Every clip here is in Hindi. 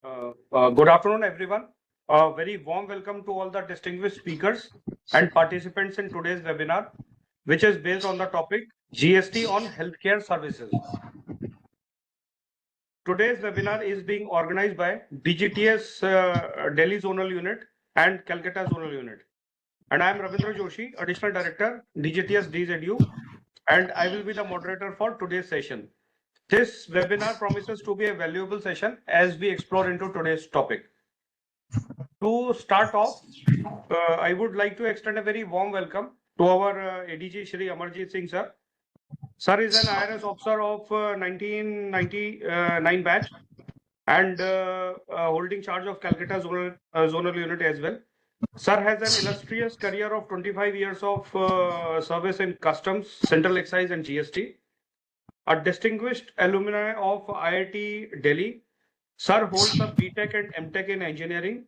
Good afternoon, everyone. A very warm welcome to all the distinguished speakers and participants in today's webinar, which is based on the topic GST on healthcare services. Today's webinar is being organized by DGTS Delhi Zonal Unit and Calcutta Zonal Unit. And I am Ravindra Joshi, Additional Director, DGTS DZU, and I will be the moderator for today's session. This webinar promises to be a valuable session as we explore into today's topic. To start off, I would like to extend a very warm welcome to our ADG Shri Amarjit Singh sir. Sir is an IRS officer of 1999 batch and holding charge of Calcutta zonal unit as well. Sir has an illustrious career of 25 years of service in customs, central excise and GST. A distinguished alumni of IIT Delhi, Sir holds a BTech and MTech in engineering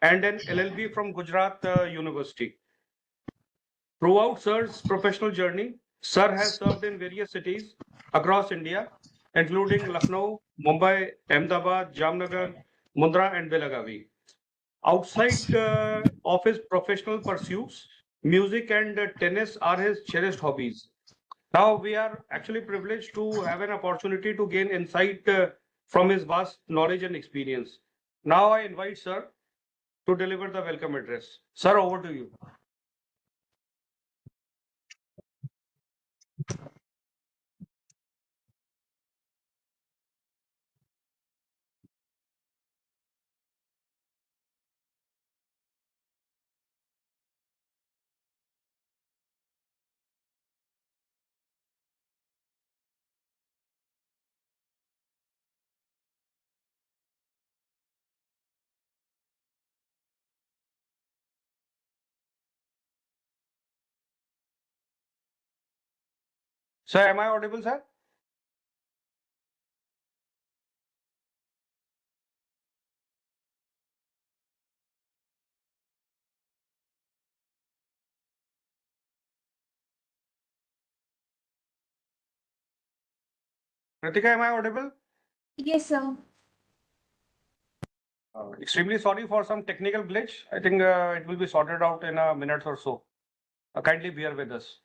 and an LLB from Gujarat University. Throughout Sir's professional journey, Sir has served in various cities across India, including Lucknow, Mumbai, Ahmedabad, Jamnagar, Mundra, and Belagavi. Outside of his professional pursuits, music and tennis are his cherished hobbies. Now we are actually privileged to have an opportunity to gain insight from his vast knowledge and experience. Now I invite Sir to deliver the welcome address. Sir, over to you. Sir, am I audible, sir? Kritika, am I audible? Yes, sir. Extremely sorry for some technical glitch. I think it will be sorted out in a minute or so. Kindly bear with us.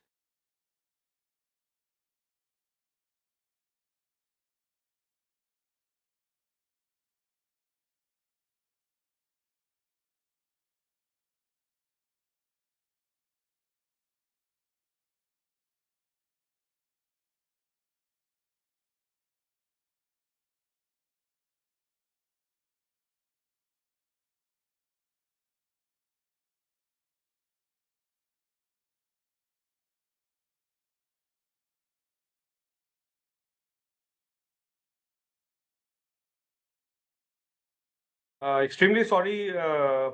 Extremely sorry,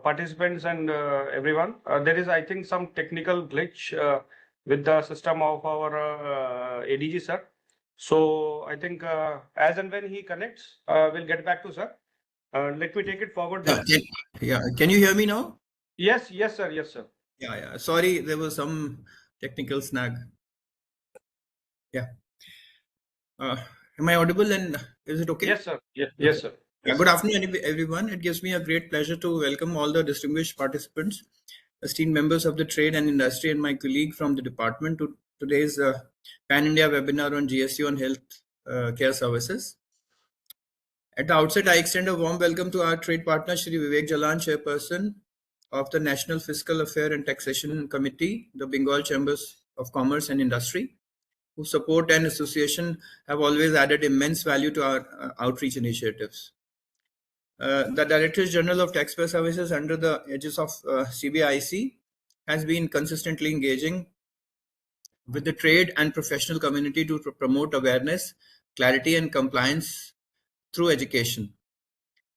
participants and everyone. There is, I think, some technical glitch with the system of our ADG, sir. So I think as and when he connects, we'll get back to sir. Let me take it forward. Can you hear me now? Yes, sir. Yes, sir. Yeah. Sorry, there was some technical snag. Yeah. Am I audible and is it okay? Yes, sir. Yes, sir. Yeah, good afternoon, everyone. It gives me a great pleasure to welcome all the distinguished participants, esteemed members of the trade and industry, and my colleague from the department to today's Pan-India webinar on GST on health care services. At the outset, I extend a warm welcome to our trade partner, Shri Vivek Jalan, Chairperson of the National Fiscal Affair and Taxation Committee, the Bengal Chambers of Commerce and Industry, whose support and association have always added immense value to our outreach initiatives. The Directorate General of Taxpayer Services under the aegis of CBIC has been consistently engaging with the trade and professional community to promote awareness, clarity and compliance through education.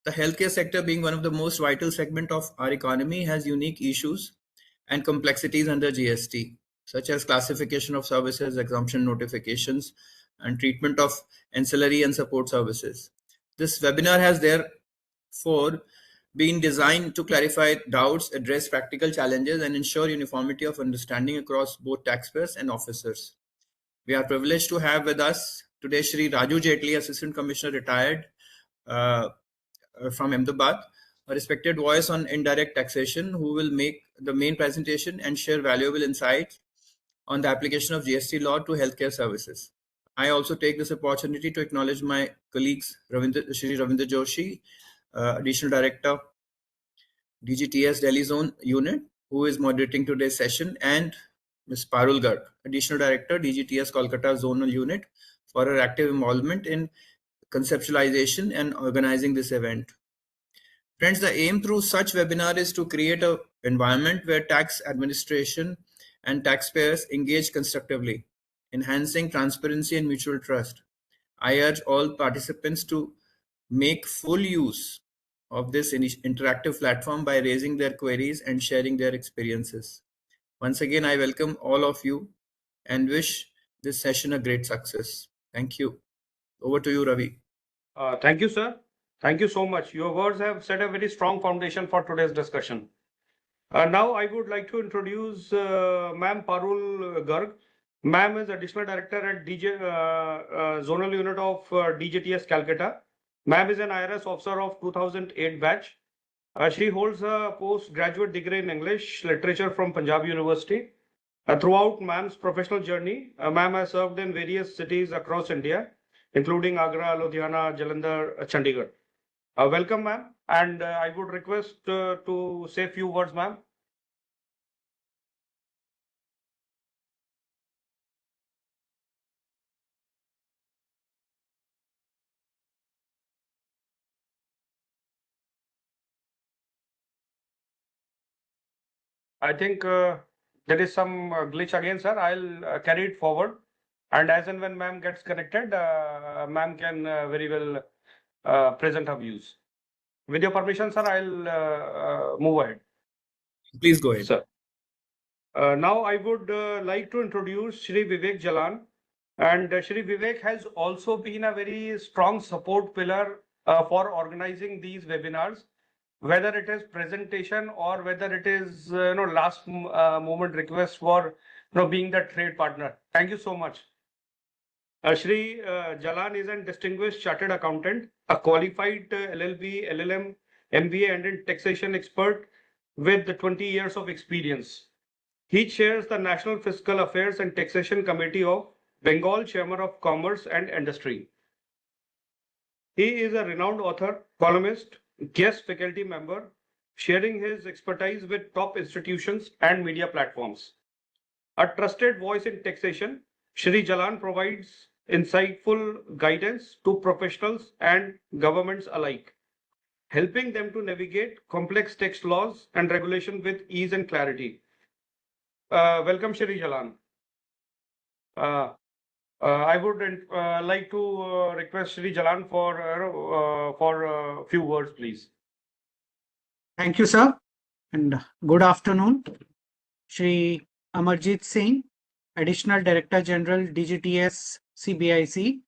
The healthcare sector, being one of the most vital segment of our economy, has unique issues and complexities under GST, such as classification of services, exemption notifications, and treatment of ancillary and support services. This webinar has therefore been designed to clarify doubts, address practical challenges, and ensure uniformity of understanding across both taxpayers and officers. We are privileged to have with us today Shri Raju Jaitley, Assistant Commissioner Retired, from Ahmedabad, a respected voice on indirect taxation, who will make the main presentation and share valuable insights on the application of GST law to healthcare services. I also take this opportunity to acknowledge my colleagues, Shri Ravinder Joshi, Additional Director, DGTS Delhi Zone Unit, who is moderating today's session, and Ms. Parul Garg, Additional Director, DGTS Kolkata Zonal Unit, for her active involvement in conceptualization and organizing this event. Friends, the aim through such webinar is to create an environment where tax administration and taxpayers engage constructively, enhancing transparency and mutual trust. I urge all participants to make full use of this interactive platform by raising their queries and sharing their experiences. Once again, I welcome all of you and wish this session a great success. Thank you. Over to you, Ravi. Thank you, sir. Thank you so much. Your words have set a very strong foundation for today's discussion. Now I would like to introduce Ma'am Parul Garg. Ma'am is Additional Director at Zonal Unit of DGTS Calcutta. Ma'am is an IRS officer of 2008 batch. She holds a postgraduate degree in English literature from Punjab University. Throughout ma'am's professional journey, ma'am has served in various cities across India, including Agra, Ludhiana, Jalandhar, Chandigarh. Welcome, ma'am, and I would request to say a few words, ma'am. I think there is some glitch again, sir. I'll carry it forward. And as and when ma'am gets connected, ma'am can very well present her views. With your permission, sir, I'll move ahead. Please go ahead. Sir. Now I would like to introduce Shri Vivek Jalan. And Shri Vivek has also been a very strong support pillar for organizing these webinars, whether it is presentation or whether it is last moment request for being the trade partner. Thank you so much. Shri Jalan is a distinguished chartered accountant, a qualified LLB, LLM, MBA, and a taxation expert with 20 years of experience. He chairs the National Fiscal Affairs and Taxation Committee of Bengal Chamber of Commerce and Industry. He is a renowned author, columnist, guest faculty member, sharing his expertise with top institutions and media platforms. A trusted voice in taxation, Shri Jalan provides insightful guidance to professionals and governments alike, helping them to navigate complex tax laws and regulation with ease and clarity. Welcome, Shri Jalan. I would like to request Shri Jalan for a few words, please. Thank you, sir, and good afternoon. Shri Amarjit Singh, Additional Director General, DGTS CBIC.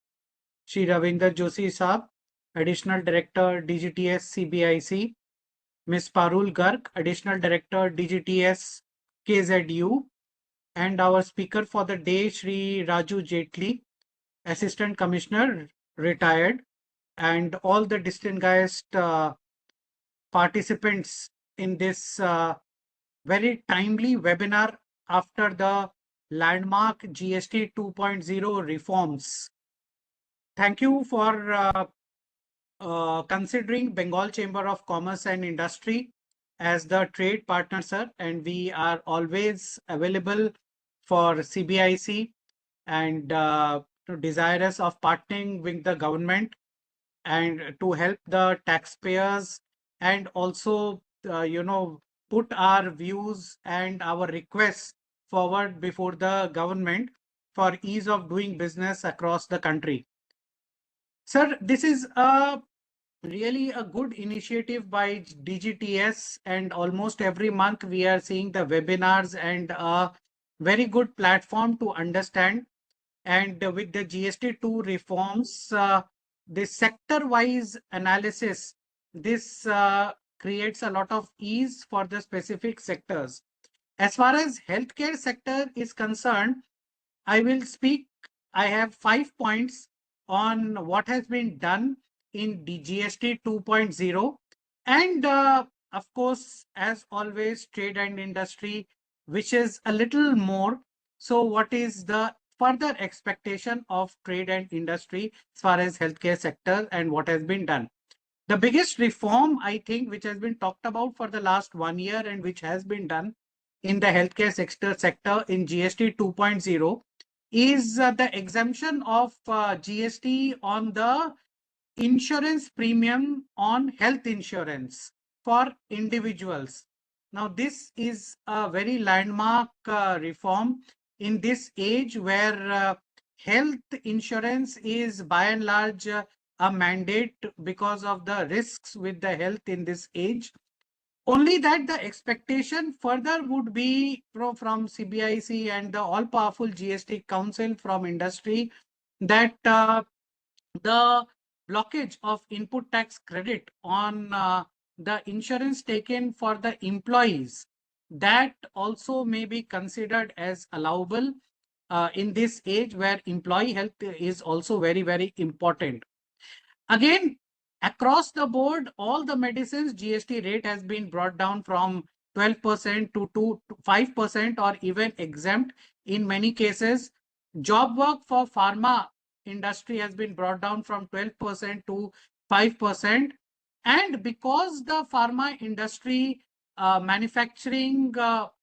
Shri Ravinder Joshi Saab, Additional Director, DGTS CBIC. Ms. Parul Garg, Additional Director, DGTS KZU. And our speaker for the day, Shri Raju Jetli, Assistant Commissioner, retired, and all the distinguished participants in this very timely webinar after the landmark GST 2.0 reforms. Thank you for considering Bengal Chamber of Commerce and Industry as the trade partner, sir, and we are always available for CBIC and desirous of partnering with the government and to help the taxpayers and also put our views and our requests forward before the government for ease of doing business across the country. Sir, this is really a good initiative by DGTS, and almost every month we are seeing the webinars and a very good platform to understand. And with the GST2 reforms, this sector-wise analysis, this creates a lot of ease for the specific sectors. As far as healthcare sector is concerned, I will speak. I have 5 points on what has been done in the GST 2.0. And of course, as always, trade and industry wishes a little more. So what is the further expectation of trade and industry as far as healthcare sector and what has been done? The biggest reform, I think, which has been talked about for the last 1 year and which has been done in the healthcare sector in GST 2.0 is the exemption of GST on the insurance premium on health insurance for individuals. Now, this is a very landmark reform in this age where health insurance is by and large a mandate because of the risks with the health in this age. Only that the expectation further would be from CBIC and the all-powerful GST Council from industry that the blockage of input tax credit on the insurance taken for the employees, that also may be considered as allowable in this age where employee health is also very, very important. Again, across the board, all the medicines GST rate has been brought down from 12% to 5% or even exempt in many cases. Job work for pharma industry has been brought down from 12% to 5%. And because the pharma industry manufacturing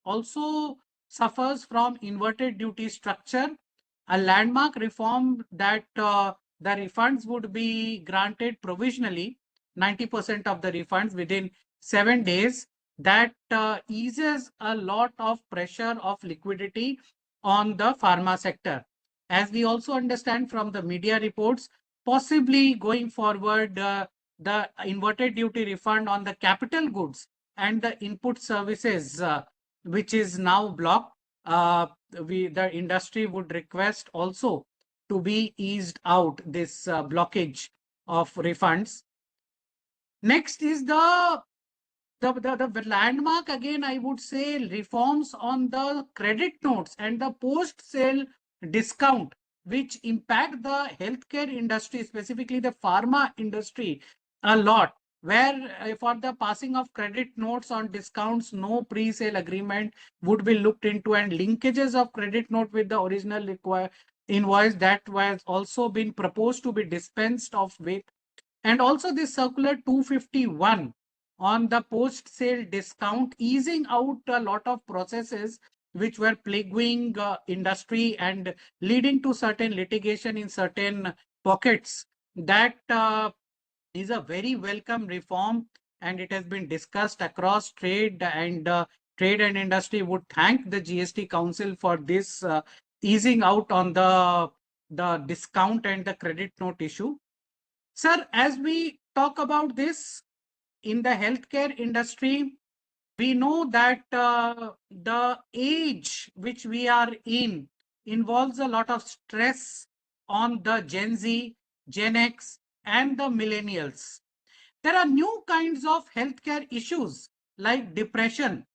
also suffers from inverted duty structure, a landmark reform that the refunds would be granted provisionally, 90% of the refunds within 7 days, that eases a lot of pressure of liquidity on the pharma sector. As we also understand from the media reports, possibly going forward, the inverted duty refund on the capital goods and the input services, which is now blocked, the industry would request also to be eased out this blockage of refunds. Next is the landmark, again, I would say, reforms on the credit notes and the post-sale discount, which impact the healthcare industry, specifically the pharma industry, a lot, where for the passing of credit notes on discounts, no pre-sale agreement would be looked into, and linkages of credit note with the original invoice that was also been proposed to be dispensed of with. And also this circular 251 on the post-sale discount, easing out a lot of processes which were plaguing industry and leading to certain litigation in certain pockets. That is a very welcome reform, and it has been discussed across trade, and trade and industry would thank the GST Council for this easing out on the discount and the credit note issue. Sir, as we talk about this in the healthcare industry, we know that the age which we are in involves a lot of stress on the Gen Z, Gen X, and the millennials. There are new kinds of healthcare issues like depression,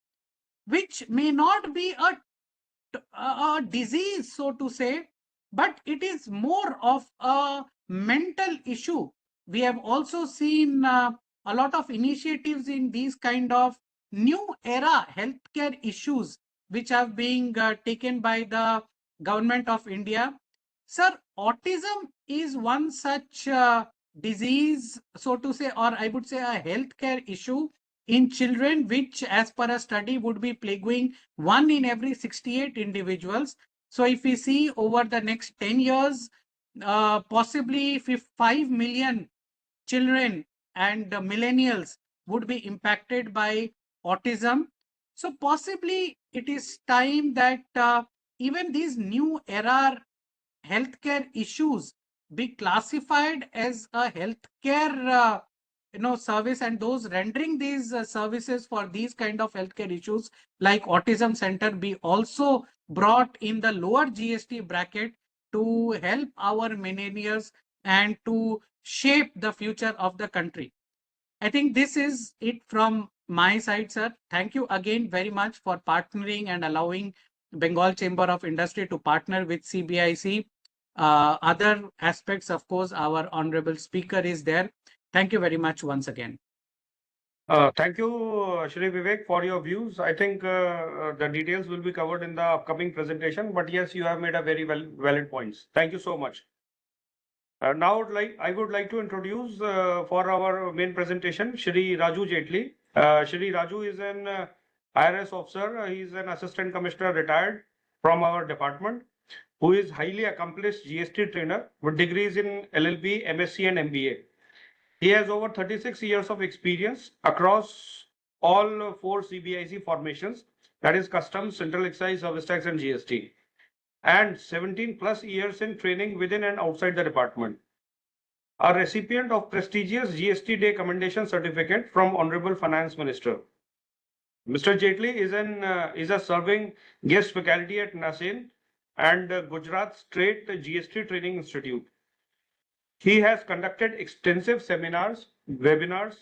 which may not be a disease, so to say, but it is more of a mental issue. We have also seen a lot of initiatives in these kind of new era healthcare issues, which have been taken by the government of India. Sir, autism is one such disease, so to say, or I would say a healthcare issue in children, which as per a study would be plaguing 1 in every 68 individuals. So if we see over the next 10 years, possibly 5 million children and millennials would be impacted by autism. So possibly it is time that even these new era healthcare issues be classified as a healthcare service, and those rendering these services for these kind of healthcare issues like autism center be also brought in the lower GST bracket to help our millennials and to shape the future of the country. I think this is it from my side, sir. Thank you again very much for partnering and allowing Bengal Chamber of Industry to partner with CBIC. Other aspects, of course, our honorable speaker is there. Thank you very much once again. Thank you, Shri Vivek, for your views. I think the details will be covered in the upcoming presentation, but yes, you have made a very valid points. Thank you so much. Now, I would like to introduce for our main presentation, Shri Raju Jetli. Shri Raju is an IRS officer. He is an assistant commissioner retired from our department, who is highly accomplished GST trainer with degrees in LLB, MSc, and MBA. He has over 36 years of experience across all 4 CBIC formations, that is Customs, Central Excise, Service Tax, and GST, and 17 plus years in training within and outside the department. A recipient of prestigious GST Day Commendation Certificate from Honorable Finance Minister. Mr. Jetli is a serving guest faculty at NASEN and Gujarat State GST Training Institute. He has conducted extensive seminars, webinars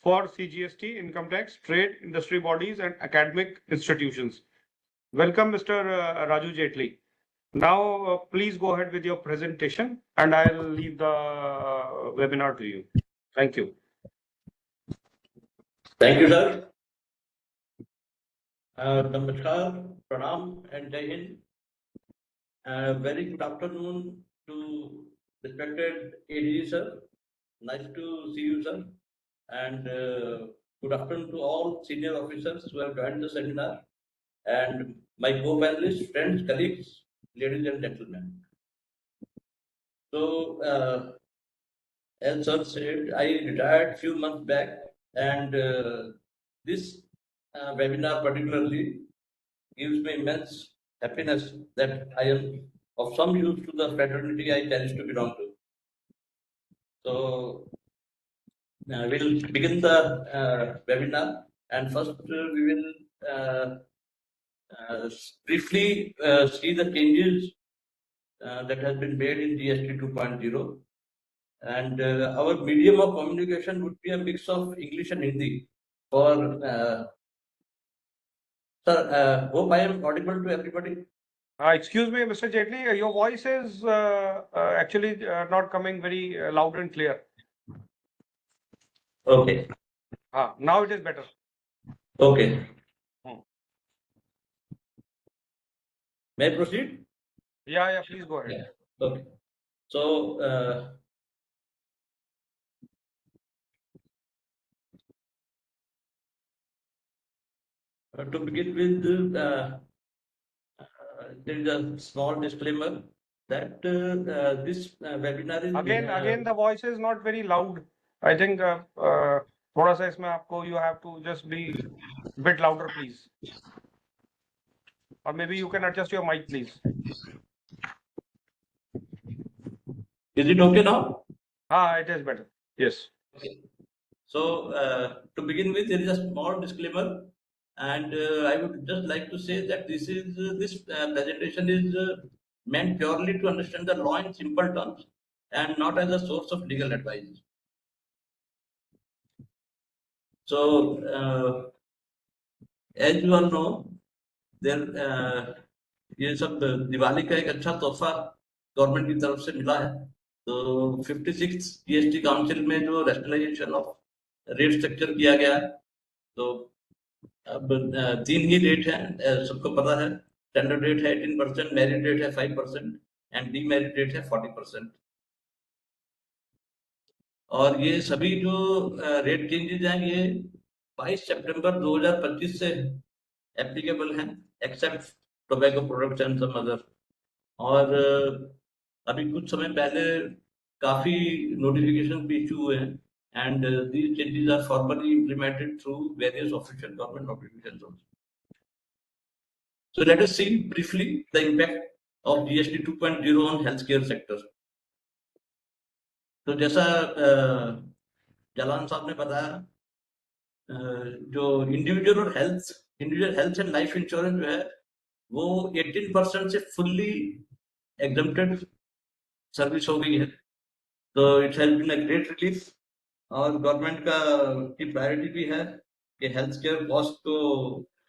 for CGST, income tax, trade, industry bodies, and academic institutions. Welcome, Mr. Raju Jetli. Now, please go ahead with your presentation, and I'll leave the webinar to you. Thank you. Thank you, sir. Namaskar, Pranam, and Jai Hind. Very good afternoon to respected ADG, sir. Nice to see you, sir. And good afternoon to all senior officers who have joined the seminar, and my co-panelists, friends, colleagues, ladies and gentlemen. So, as sir said, I retired few months back, and this webinar particularly gives me immense happiness that I am of some use to the fraternity I cherish to belong to. So we'll begin the webinar, and first we will briefly see the changes that has been made in GST 2.0. And our medium of communication would be a mix of English and Hindi. For sir, hope I am audible to everybody. Excuse me, Mr. Jetli, your voice is actually not coming very loud and clear. Okay. Now it is better. Okay. May I proceed? Yeah, please go ahead. Yeah. Okay. So to begin with, there is a small disclaimer that this webinar is Again, the voice is not very loud. I think थोड़ा सा इसमें आपको you have to just be bit louder, please. Or maybe you can adjust your mic, please. Is it okay now? It is better. Yes. Okay. So to begin with, there is a small disclaimer, and I would just like to say that this presentation is meant purely to understand the law in simple terms and not as a source of legal advice. So as you all know, there ये सब दिवाली का एक अच्छा तोहफा गवर्नमेंट की तरफ से मिला है. तो 56 जीएसटी काउंसिल में जो रैशनलाइजेशन ऑफ रेट स्ट्रक्चर किया गया है, तो अब 3 ही रेट है, सबको पता है. स्टैंडर्ड रेट है 18%, मेरिट रेट है 5% एंड डीमेरिट रेट है 40%. और ये सभी जो रेट चेंजेस हैं ये 22 सितंबर 2025 से एप्लीकेबल हैं, except tobacco products and some other. और अभी कुछ समय पहले काफी नोटिफिकेशन भी इशू हुए हैं, and these changes are formally implemented through various official government notifications also. So let us see briefly the impact of GST 2.0 on healthcare sector. तो जैसा जालान साहब ने बताया, जो individual health and life insurance जो है वो 18% से फुल्ली एग्जम्प्टेड सर्विस हो गई है. तो it has been a great relief, और गवर्नमेंट की प्रायोरिटी भी है कि हेल्थ केयर कॉस्ट को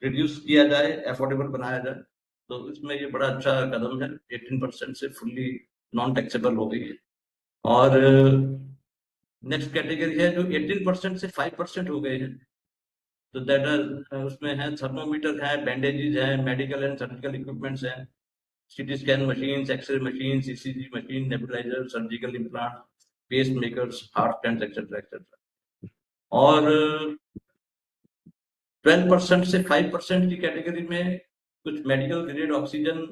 रिड्यूस किया जाए, अफोर्डेबल बनाया जाए. तो इसमें ये बड़ा अच्छा कदम है. 18% से फुल्ली नॉन टैक्सेबल हो गई है. और नेक्स्ट कैटेगरी है जो 18% से 5% हो गए हैं, तो दैट आर उसमें है थर्मोमीटर है, बैंडेजेस है, मेडिकल एंड सर्जिकल इक्विपमेंट्स हैं, CT scan machine, X-ray machine, ECG machine, nebuliser, surgical implant, pacemakers, heart stents etcetera etcetera. और 12% से 5% की कैटेगरी में कुछ मेडिकल ग्रेड ऑक्सीजन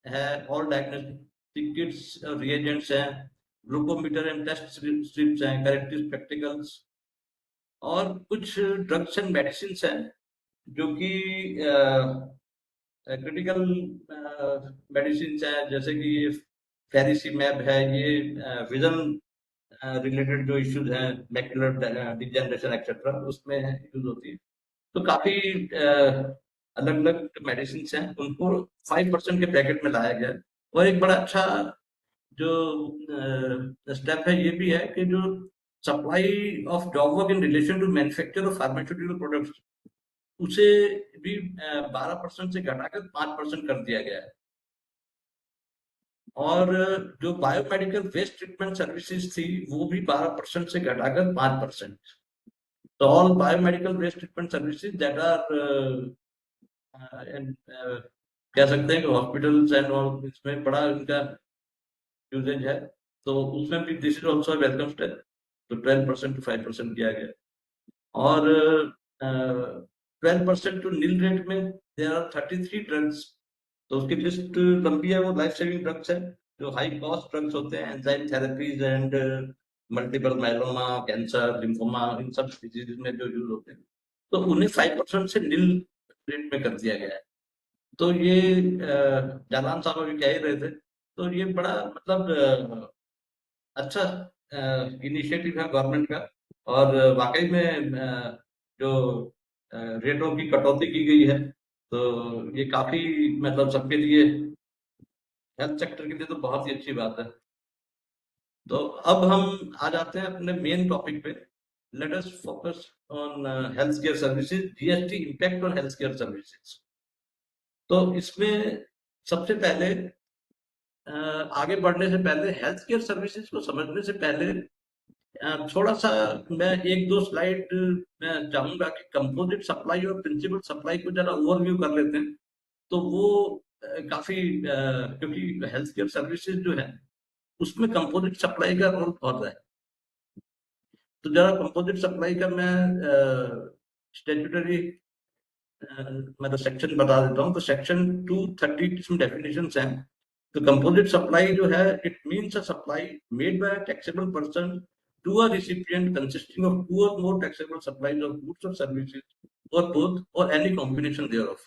है, और डायग्नोस्टिक किट्स और रिएजेंट्स हैं, ग्लूकोमीटर एंड टेस्ट स्ट्रिप्स हैं, करेक्टिव स्पेक्टिकल्स, और कुछ ड्रग्स एंड मेडिसिन हैं जो कि क्रिटिकल मेडिसिन हैं, जैसे कि ये फेरिसिमैब है, ये विजन रिलेटेड जो इश्यूज हैं, मैकुलर डिजेनरेशन एक्सेट्रा, उसमें यूज होती है। तो काफी अलग अलग मेडिसिन हैं, उनको 5% के पैकेट में लाया गया है। और एक बड़ा अच्छा जो स्टेप है ये भी है कि जो supply of job work in relation to manufacture of pharmaceutical products, उसे भी 12% से घटाकर 5% कर दिया गया है। और जो बायोमेडिकल वेस्ट ट्रीटमेंट सर्विसेज थी वो भी 12% से घटाकर 5%। तो all biomedical waste treatment services that are कह सकते हैं कि हॉस्पिटल्स एंड ऑल, इसमें बड़ा इनका यूजेज है, तो उसमें भी this is also welcome step. तो 12% टू 5% किया गया। और 12% टू नील रेट में देयर आर 33 ड्रग्स। तो उसकी लिस्ट लंबी है, वो लाइफ सेविंग ड्रग्स है, जो हाई कॉस्ट ड्रग्स होते हैं, enzyme therapies and multiple myeloma, cancer, lymphoma, इन सब डिजीज में जो यूज होते हैं, तो उन्हें 5% से नील रेट में कर दिया गया है। तो ये जालान साहब अभी कह ही रहे थे, तो ये बड़ा मतलब अच्छा इनिशिएटिव है गवर्नमेंट का। और वाकई में जो रेटों की कटौती की गई है, तो ये काफी मतलब सबके लिए, हेल्थ सेक्टर के लिए तो बहुत ही अच्छी बात है। तो अब हम आ जाते हैं अपने मेन टॉपिक पे। Let us focus on health care services, GST impact on health care services. तो इसमें सबसे पहले आगे बढ़ने से पहले, हेल्थ केयर सर्विसेज को समझने से पहले थोड़ा सा मैं एक दो स्लाइड मैं चाहूंगा कि कंपोजिट सप्लाई और प्रिंसिपल सप्लाई को जरा ओवरव्यू कर लेते हैं। तो वो काफी क्योंकि हेल्थ केयर सर्विसेज जो है उसमें कंपोजिट सप्लाई का रोल बहुत है। तो जरा कंपोजिट सप्लाई का मैं स्टैट्यूटरी मतलब सेक्शन बता देता हूँ। तो सेक्शन 230 इसमें डेफिनेशंस हैं। तो कंपोजिट सप्लाई जो है, it means a supply made by a taxable person to a recipient consisting of two or more taxable supplies of goods or services, or both, or any combination thereof,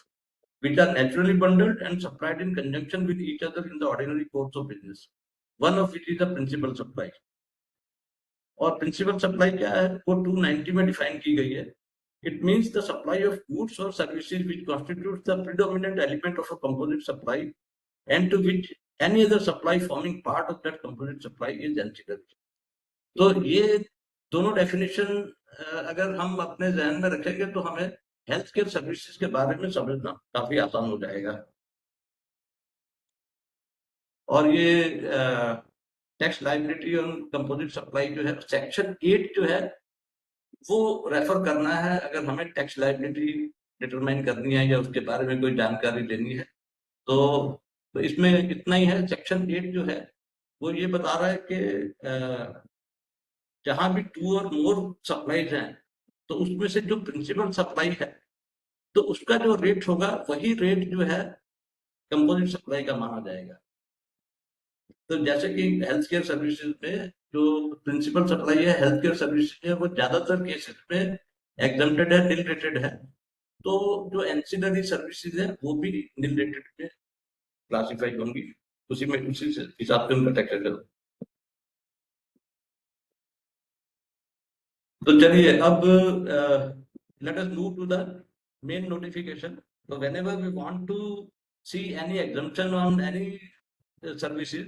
which are naturally bundled and supplied in conjunction with each other in the ordinary course of business, one of which is the principal supply. और principal supply क्या है, वो 290 में डिफाइन की गई है। It means the supply of goods or services which constitutes the predominant element of a composite supply, and to which any other supply forming part of that composite supply is ancillary. तो ये दोनों डेफिनेशन अगर हम अपने जहन में रखेंगे तो हमें हेल्थ केयर सर्विसेज के बारे में समझना काफी आसान हो जाएगा। और ये टैक्स लायबिलिटी और कंपोजिट सप्लाई जो है, सेक्शन 8 जो है वो रेफर करना है अगर हमें टैक्स लायबिलिटी डिटरमाइन करनी है या उसके बारे में कोई जानकारी लेनी है। तो इसमें इतना ही है। सेक्शन 8 जो है वो ये बता रहा है कि जहां भी 2 और मोर सप्लाईज हैं, तो उसमें से जो प्रिंसिपल सप्लाई है तो उसका जो रेट होगा वही रेट जो है कंपोजिट सप्लाई का माना जाएगा। तो जैसे कि हेल्थ केयर सर्विसेज में जो प्रिंसिपल सप्लाई है, हेल्थ केयर सर्विसेज है, वो ज्यादातर केसेस में एग्जम्प्टेड है, नील रेटेड है। तो जो एंसिलरी सर्विसेज है वो भी नील रेटेड में क्लासिफाई होंगी, उसी हिसाब से उनका टैक्स है। तो चलिए अब let us move to the main notification. So whenever we want to see any exemption on any services,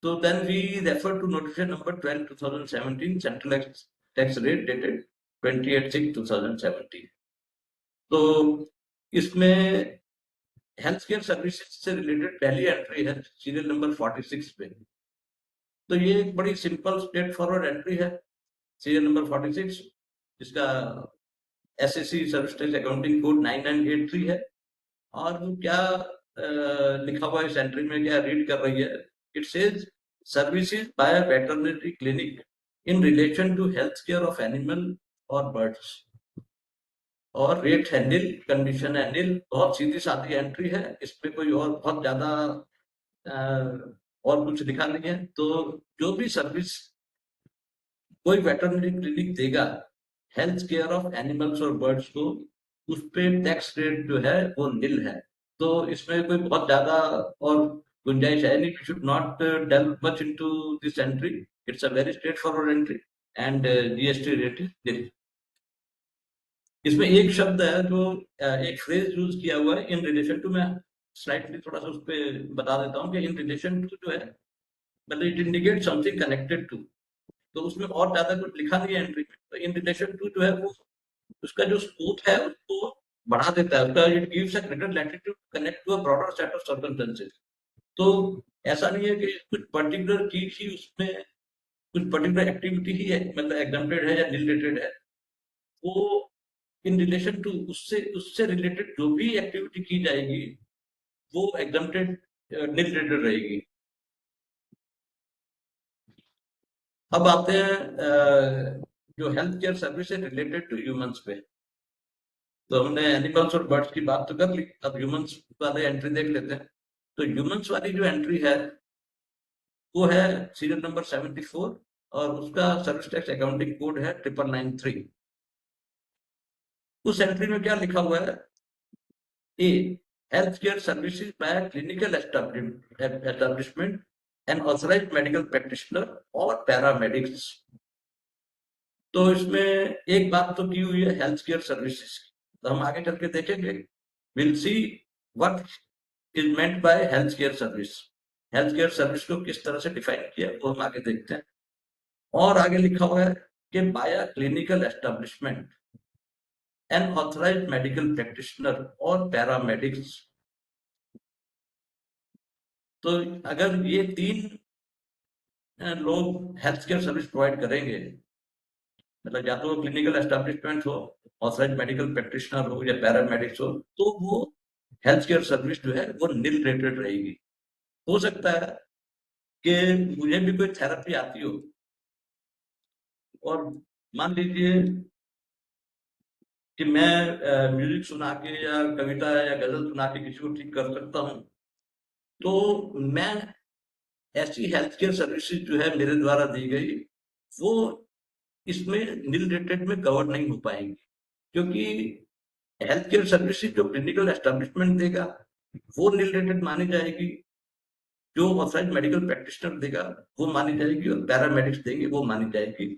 so then we refer to notification number 12/2017, central tax rate dated 28/6/2017. तो इसमें हेल्थ केयर सर्विसेज से रिलेटेड पहली एंट्री है सीरियल नंबर 46 पे। तो ये एक बड़ी सिंपल स्ट्रेट फॉरवर्ड एंट्री है। सीरियल नंबर 46, जिसका SSC service tax accounting code 9983 है। और वो क्या लिखा हुआ है इस एंट्री में, क्या रीड कर रही है? It says services by veterinary clinic in relation to health care of animal और बर्ड्स, और रेट है नील, कंडीशन है नील। बहुत सीधी सादी एंट्री है, इसमें कोई और बहुत ज्यादा और कुछ लिखा नहीं है। तो जो भी सर्विस कोई वेटरनरी क्लिनिक देगा हेल्थ केयर ऑफ एनिमल्स और बर्ड्स को, उस पे टैक्स रेट जो है वो नील है। तो इसमें कोई बहुत ज्यादा और गुंजाइश है नहीं। We should not delve much into this entry, it's a very straightforward entry and GST rate is nil. इसमें एक शब्द है जो एक फ्रेज यूज किया हुआ है, इन रिलेशन टू। मैं स्लाइडली थोड़ा सा उस पर बता देता हूँ कि इन रिलेशन टू जो है, मतलब it indicate something connected to. तो उसमें और ज्यादा कुछ लिखा नहीं है एंट्री में। तो इन रिलेशन टू जो है वो उसका जो स्कोप है उसको बढ़ा देता है, उसका it gives a greater latitude connect to a broader set of circumstances. तो ऐसा नहीं है कि कुछ पर्टिकुलर चीज ही उसमें, कुछ पर्टिकुलर एक्टिविटी ही है मतलब एग्जाम्प्टेड है या रिलेटेड है। वो इन रिलेशन टू उससे रिलेटेड जो भी एक्टिविटी की जाएगी वो एग्जाम्प्टेड रिलेटेड रहेगी। अब आते हैं जो हेल्थ केयर सर्विस है रिलेटेड टू ह्यूमंस पे। तो हमने एनिमल्स और बर्ड्स की बात तो कर ली, अब ह्यूमंस वाले एंट्री देख लेते हैं। तो ह्यूमंस वाली जो एंट्री है वो है सीरियल नंबर 74 और उसका सर्विस टैक्स अकाउंटिंग कोड है 9993। उस एंट्री में क्या लिखा हुआ है? A, health care services by clinical establishment and authorised medical practitioner और पैरामेडिक्स। तो इसमें एक बात तो की हुई है हेल्थ केयर सर्विसेज, तो हम आगे चल के देखेंगे, will see what is meant by health care service. Health care service को किस तरह से डिफाइन किया वो हम आगे देखते हैं। और आगे लिखा हुआ है कि by clinical establishment and authorised medical practitioner और पैरामेडिक्स। तो अगर ये तीन लोग हेल्थ केयर सर्विस प्रोवाइड करेंगे, मतलब या तो क्लिनिकल एस्टेब्लिशमेंट हो, ऑथराइज्ड मेडिकल प्रैक्टिशनर हो या पैरामेडिक्स हो, तो वो हेल्थ केयर सर्विस जो है वो नील रेटेड रहेगी। हो सकता है कि मुझे भी कोई थेरेपी आती हो और मान लीजिए कि मैं म्यूजिक सुना के या कविता या गजल सुना के किसी को ठीक कर सकता हूँ, तो मैं ऐसी हेल्थ केयर सर्विसेज जो है मेरे द्वारा दी गई वो इसमें नील रेटेड में कवर नहीं हो पाएंगी, क्योंकि हेल्थ केयर सर्विसेज जो क्लिनिकल एस्टेब्लिशमेंट देगा वो नील रेटेड मानी जाएगी, जो ऑथराइज्ड मेडिकल प्रैक्टिशनर देगा वो मानी जाएगी और पैरामेडिक्स देंगे वो मानी जाएगी।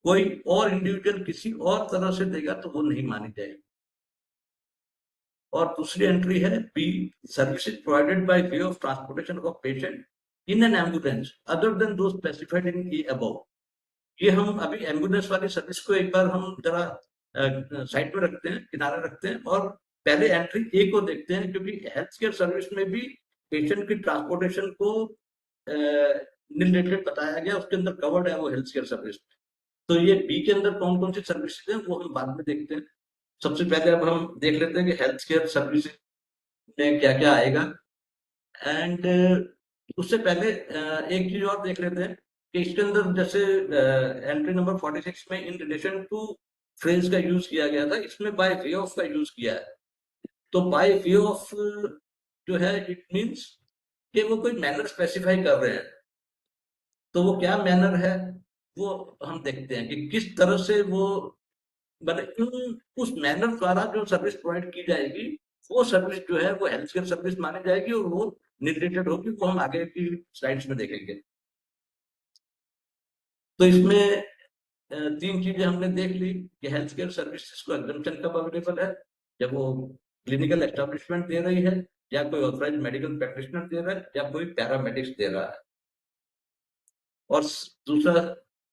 कोई और इंडिविजुअल किसी और तरह से देगा तो वो नहीं मानी जाएगी। और दूसरी एंट्री है B, services provided by way of transportation of patient in an ambulance other than those specified in a above. ये हम अभी एम्बुलेंस वाली सर्विस को एक बार हम जरा साइड पे रखते हैं, किनारे रखते हैं, और पहले एंट्री ए को देखते हैं, क्योंकि हेल्थ केयर सर्विस में भी पेशेंट की ट्रांसपोर्टेशन को रिलेटेड बताया गया, उसके अंदर कवर्ड है वो हेल्थ केयर सर्विस। तो ये बी के अंदर कौन कौन सी सर्विसेज हैं वो हम बाद में देखते हैं। सबसे पहले अब हम देख लेते हैं कि हेल्थ केयर सर्विस में क्या क्या आएगा। एंड उससे पहले एक चीज और देख लेते हैं कि इसके अंदर जैसे एंट्री नंबर 46 में इन रिलेशन टू फ्रेज का यूज किया गया था, इसमें बाय वे ऑफ का यूज किया है। तो बाय वे ऑफ जो है इट मींस कि वो कोई मैनर स्पेसिफाई कर रहे हैं। तो वो क्या मैनर है वो हम देखते हैं कि किस तरह से वो मतलब उस मैनर द्वारा जो सर्विस प्रोवाइड की जाएगी वो सर्विस जो है वो हेल्थ केयर सर्विस मानी जाएगी और वो रिलेटेड होगी, वो हम आगे की स्लाइड्स में देखेंगे। तो इसमें तीन चीजें हमने देख ली कि हेल्थ केयर सर्विसेज को एग्जम्पशन कब अवेलेबल है, जब वो क्लिनिकल एस्टेब्लिशमेंट दे रही है या कोई ऑथराइज्ड मेडिकल प्रैक्टिशनर दे रहा है या कोई पैरामेडिक्स दे रहा है। और दूसरा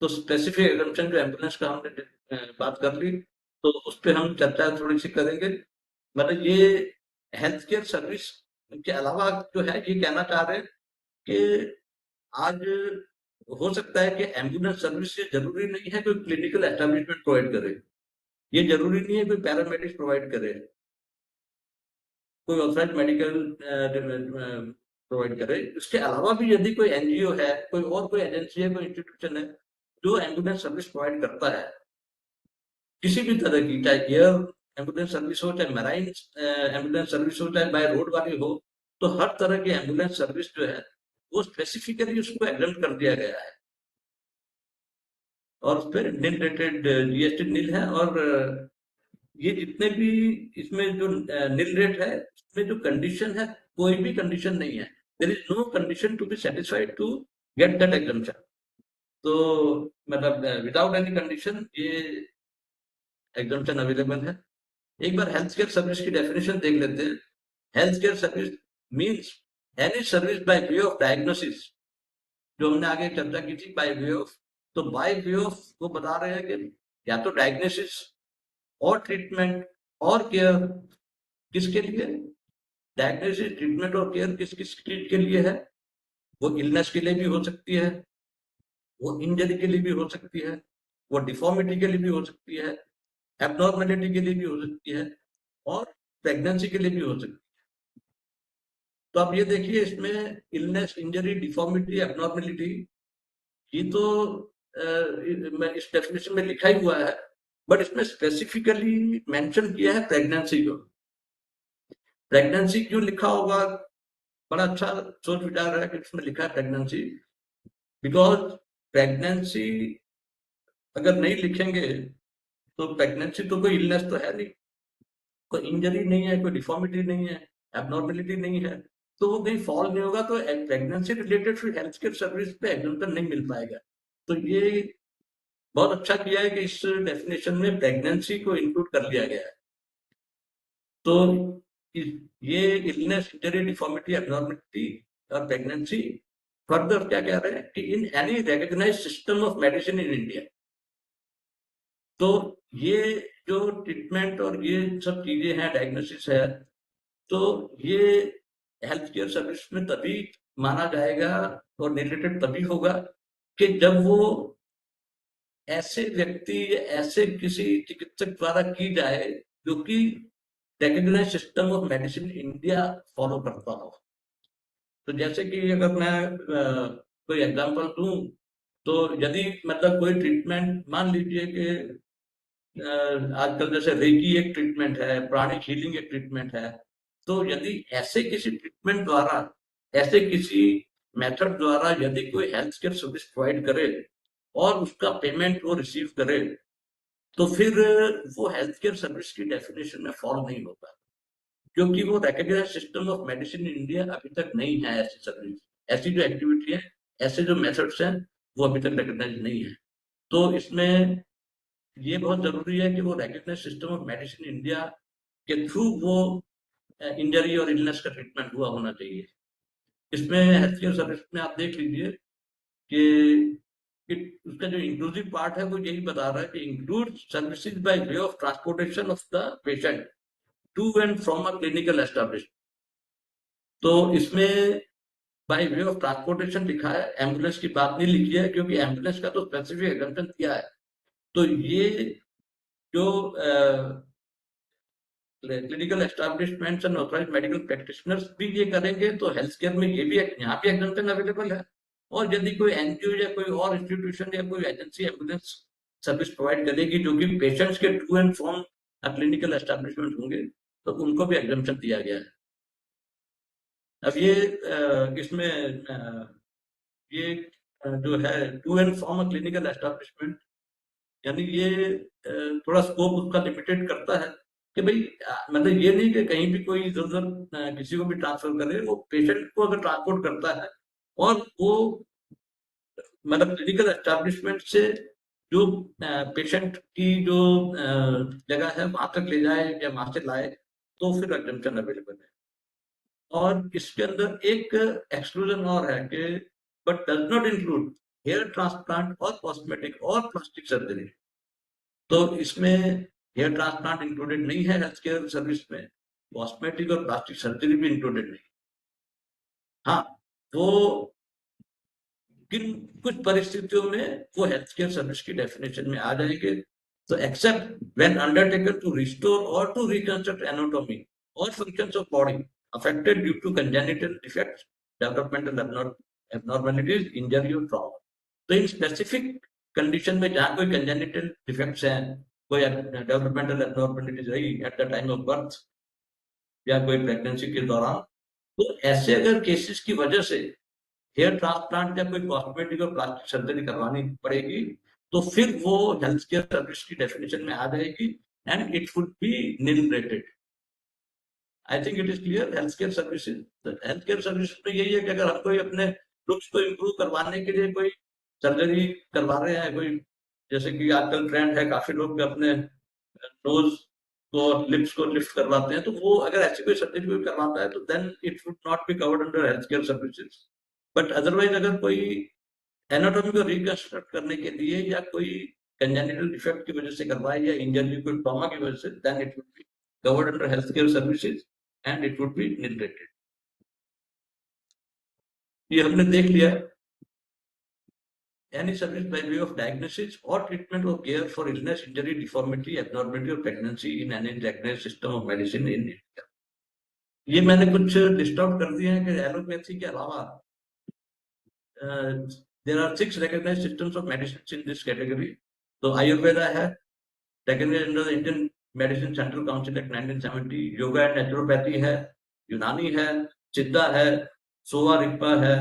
तो स्पेसिफिक एग्जम्पशन जो एम्बुलेंस का हमने बात कर ली, तो उस पर हम चर्चा थोड़ी सी करेंगे। मतलब ये हेल्थ केयर सर्विस के अलावा जो है ये कहना चाह रहे हैं कि आज हो सकता है कि एम्बुलेंस सर्विस ये जरूरी नहीं है कोई क्लिनिकल एस्टेब्लिशमेंट प्रोवाइड करे, ये जरूरी नहीं है कोई पैरामेडिक्स प्रोवाइड करे, कोई ऑथराइज मेडिकल प्रोवाइड करे। इसके अलावा भी यदि कोई एनजीओ है, कोई और कोई एजेंसी है, कोई इंस्टीट्यूशन है जो एम्बुलेंस सर्विस प्रोवाइड करता है किसी भी तरह की, चाहे एयर एम्बुलेंस सर्विस हो, चाहे मैराइन एम्बुलेंस सर्विस हो, चाहे बाय रोड वाली हो, तो हर तरह की एम्बुलेंस सर्विस जो है वो स्पेसिफिकली उसको एग्जम्प्ट कर दिया गया है और उस पर निल रेटेड जीएसटी निल है। और ये जितने भी इसमें जो निल रेट है उसमें जो कंडीशन है कोई भी कंडीशन नहीं है, there is no condition to be satisfied to get that exemption. तो मतलब विदाउट एनी कंडीशन ये एग्जम्पशन अवेलेबल है। एक बार हेल्थ केयर सर्विस की डेफिनेशन देख लेते हैं। Health care service means any service by way of diagnosis, जो हमने आगे चर्चा की थी, बाय वे ऑफ, तो बाय वे ऑफ वो बता रहे हैं कि या तो डायग्नोसिस और ट्रीटमेंट और केयर, किसके लिए? डायग्नोसिस, ट्रीटमेंट और केयर किस किस चीज के लिए है? वो इलनेस के लिए भी हो सकती है, वो इंजरी के लिए भी हो सकती है, वो डिफॉर्मिटी के लिए भी हो सकती है, एबनॉर्मेलिटी के लिए भी हो सकती है और प्रेगनेंसी के लिए भी हो सकती है। तो आप ये देखिए इसमें इलनेस, इंजरी, डिफॉर्मिटी, एबनॉर्मेलिटी, ये तो इस डेफिनेशन में लिखा ही हुआ है, बट इसमें स्पेसिफिकली मेंशन किया है प्रेगनेंसी को। प्रेगनेंसी क्यों लिखा होगा? बड़ा अच्छा सोच विचार है कि इसमें लिखा है प्रेगनेंसी, बिकॉज प्रेगनेंसी अगर नहीं लिखेंगे तो प्रेगनेंसी तो कोई इलनेस तो है नहीं, कोई इंजरी नहीं है, कोई डिफॉर्मिटी नहीं है, एबनॉर्मेलिटी नहीं है, तो वो कहीं फॉल नहीं होगा, तो प्रेगनेंसी रिलेटेड फिर हेल्थ केयर सर्विस पे एग्जम्पशन नहीं मिल पाएगा। तो ये बहुत अच्छा किया है कि इस डेफिनेशन में प्रेगनेंसी को इंक्लूड कर लिया गया है। तो ये इलनेस, इंजरी, डिफॉर्मिटी, एबनॉर्मेलिटी और प्रेगनेंसी फर्दर क्या कह रहे हैं कि in any recognised system of medicine in India. तो ये जो ट्रीटमेंट और ये सब चीजें हैं, डायग्नोसिस है, तो ये हेल्थ केयर सर्विस में तभी माना जाएगा और रिलेटेड तभी होगा कि जब वो ऐसे व्यक्ति या ऐसे किसी चिकित्सक द्वारा की जाए जो कि recognised system of medicine India follow करता हो। तो जैसे कि अगर मैं कोई एग्जांपल दूं, तो यदि मतलब कोई ट्रीटमेंट, मान लीजिए कि आजकल जैसे रेकी एक ट्रीटमेंट है, प्राणिक हीलिंग एक ट्रीटमेंट है, तो यदि ऐसे किसी ट्रीटमेंट द्वारा, ऐसे किसी मेथड द्वारा यदि कोई हेल्थ केयर सर्विस प्रोवाइड करे और उसका पेमेंट वो रिसीव करे, तो फिर वो हेल्थ केयर सर्विस की डेफिनेशन में फॉल नहीं होता, क्योंकि वो recognised system of medicine in India अभी तक नहीं है। ऐसी सर्विस, ऐसी जो एक्टिविटी है, ऐसे जो मेथड्स हैं, वो अभी तक रिकॉग्नाइज नहीं है। तो इसमें ये बहुत जरूरी है कि वो recognised system of medicine India के थ्रू वो इंजरी और इलनेस का ट्रीटमेंट हुआ होना चाहिए। इसमें हेल्थ केयर सर्विस में आप देख लीजिए कि उसका जो इंक्लूसिव पार्ट है वो यही बता रहा है कि include services by way of transportation of the patient to and from a clinical establishment. तो इसमें बाय वे ऑफ ट्रांसपोर्टेशन लिखा है, एम्बुलेंस की बात नहीं लिखी है, क्योंकि एम्बुलेंस का तो स्पेसिफिक एग्जम्पशन दिया है। तो ये जो clinical establishments and authorised medical practitioners भी ये करेंगे, तो हेल्थ केयर में ये भी यहाँ भी एग्जम्पशन अवेलेबल है। और यदि कोई एनजीओ या कोई और इंस्टीट्यूशन या कोई एजेंसी एम्बुलेंस सर्विस प्रोवाइड करेगी जो कि पेशेंट्स के to and from clinical establishment होंगे, तो उनको भी एग्जम्पशन दिया गया है। अब ये इसमें ये जो है to and from clinical establishment, यानी ये थोड़ा स्कोप उसका लिमिटेड करता है कि भाई मतलब ये नहीं कि कहीं भी कोई इधर उधर किसी को भी ट्रांसफर करे, वो पेशेंट को अगर ट्रांसपोर्ट करता है और वो मतलब क्लिनिकल एस्टेब्लिशमेंट से जो पेशेंट की जो जगह है वहां तक ले जाए या वहां से लाए, तो फिर एग्जम्पशन अवेलेबल है। और इसके अंदर एक एक्सक्लूजन और है कि but does not include hair transplant और कॉस्मेटिक और प्लास्टिक सर्जरी। तो इसमें हेयर ट्रांसप्लांट इंक्लूडेड नहीं है हेल्थ केयर सर्विस में, कॉस्मेटिक और प्लास्टिक सर्जरी भी इंक्लूडेड नहीं। हाँ, वो किन कुछ परिस्थितियों में वो हेल्थ केयर सर्विस की डेफिनेशन में आ जाएंगे। तो except when undertaken to restore और टू रिकंस्ट्रक्ट एनाटॉमी और functions of body affected due to congenital defects, developmental abnormalities, injury और ट्रॉमा। तो इन स्पेसिफिक कंडीशन में जहां कोई कंजेनिटल डिफेक्ट्स हैं, कोई डेवलपमेंटल एबनॉर्मलिटीज रही at the time of birth या कोई प्रेगनेंसी के दौरान, तो ऐसे अगर केसेस की वजह से हेयर ट्रांसप्लांट या कोई कॉस्मेटिक और प्लास्टिक सर्जरी करवानी पड़ेगी, तो फिर वो हेल्थ केयर सर्विस की डेफिनेशन में आ जाएगी and it would be nil rated. I think it is clear. Health care services में यही है कि अगर हम कोई अपने लुक्स को इम्प्रूव करवाने के लिए कोई सर्जरी करवा रहे हैं, कोई जैसे कि आजकल ट्रेंड है, काफी लोग अपने नोज को, लिप्स को लिफ्ट करवाते हैं, तो वो अगर ऐसी कोई सर्जरी कोई करवाता है तो then it would not be covered under health care services. But otherwise अगर कोई एनाटॉमी को रिकंस्ट्रक्ट करने के लिए या कोई कंजेनिटल डिफेक्ट की वजह से करवाए या इंजरी कोई ट्रॉमा की वजह से, then it would be covered under health care services and it would be nil rated. ये हमने देख लिया। Any service by way of diagnosis or treatment or care for illness, injury, deformity, abnormality or pregnancy in any recognized system of medicine in India। ये मैंने कुछ लिस्ट आउट कर दिए हैं कि एलोपैथी के अलावा there are 6 recognized systems of medicine in this category। तो आयुर्वेदा है, recognized under the Indian Medicine Central Council Act 1970। Yoga and naturopathy है, यूनानी है, सिद्धा है, सोवा रिग्पा है,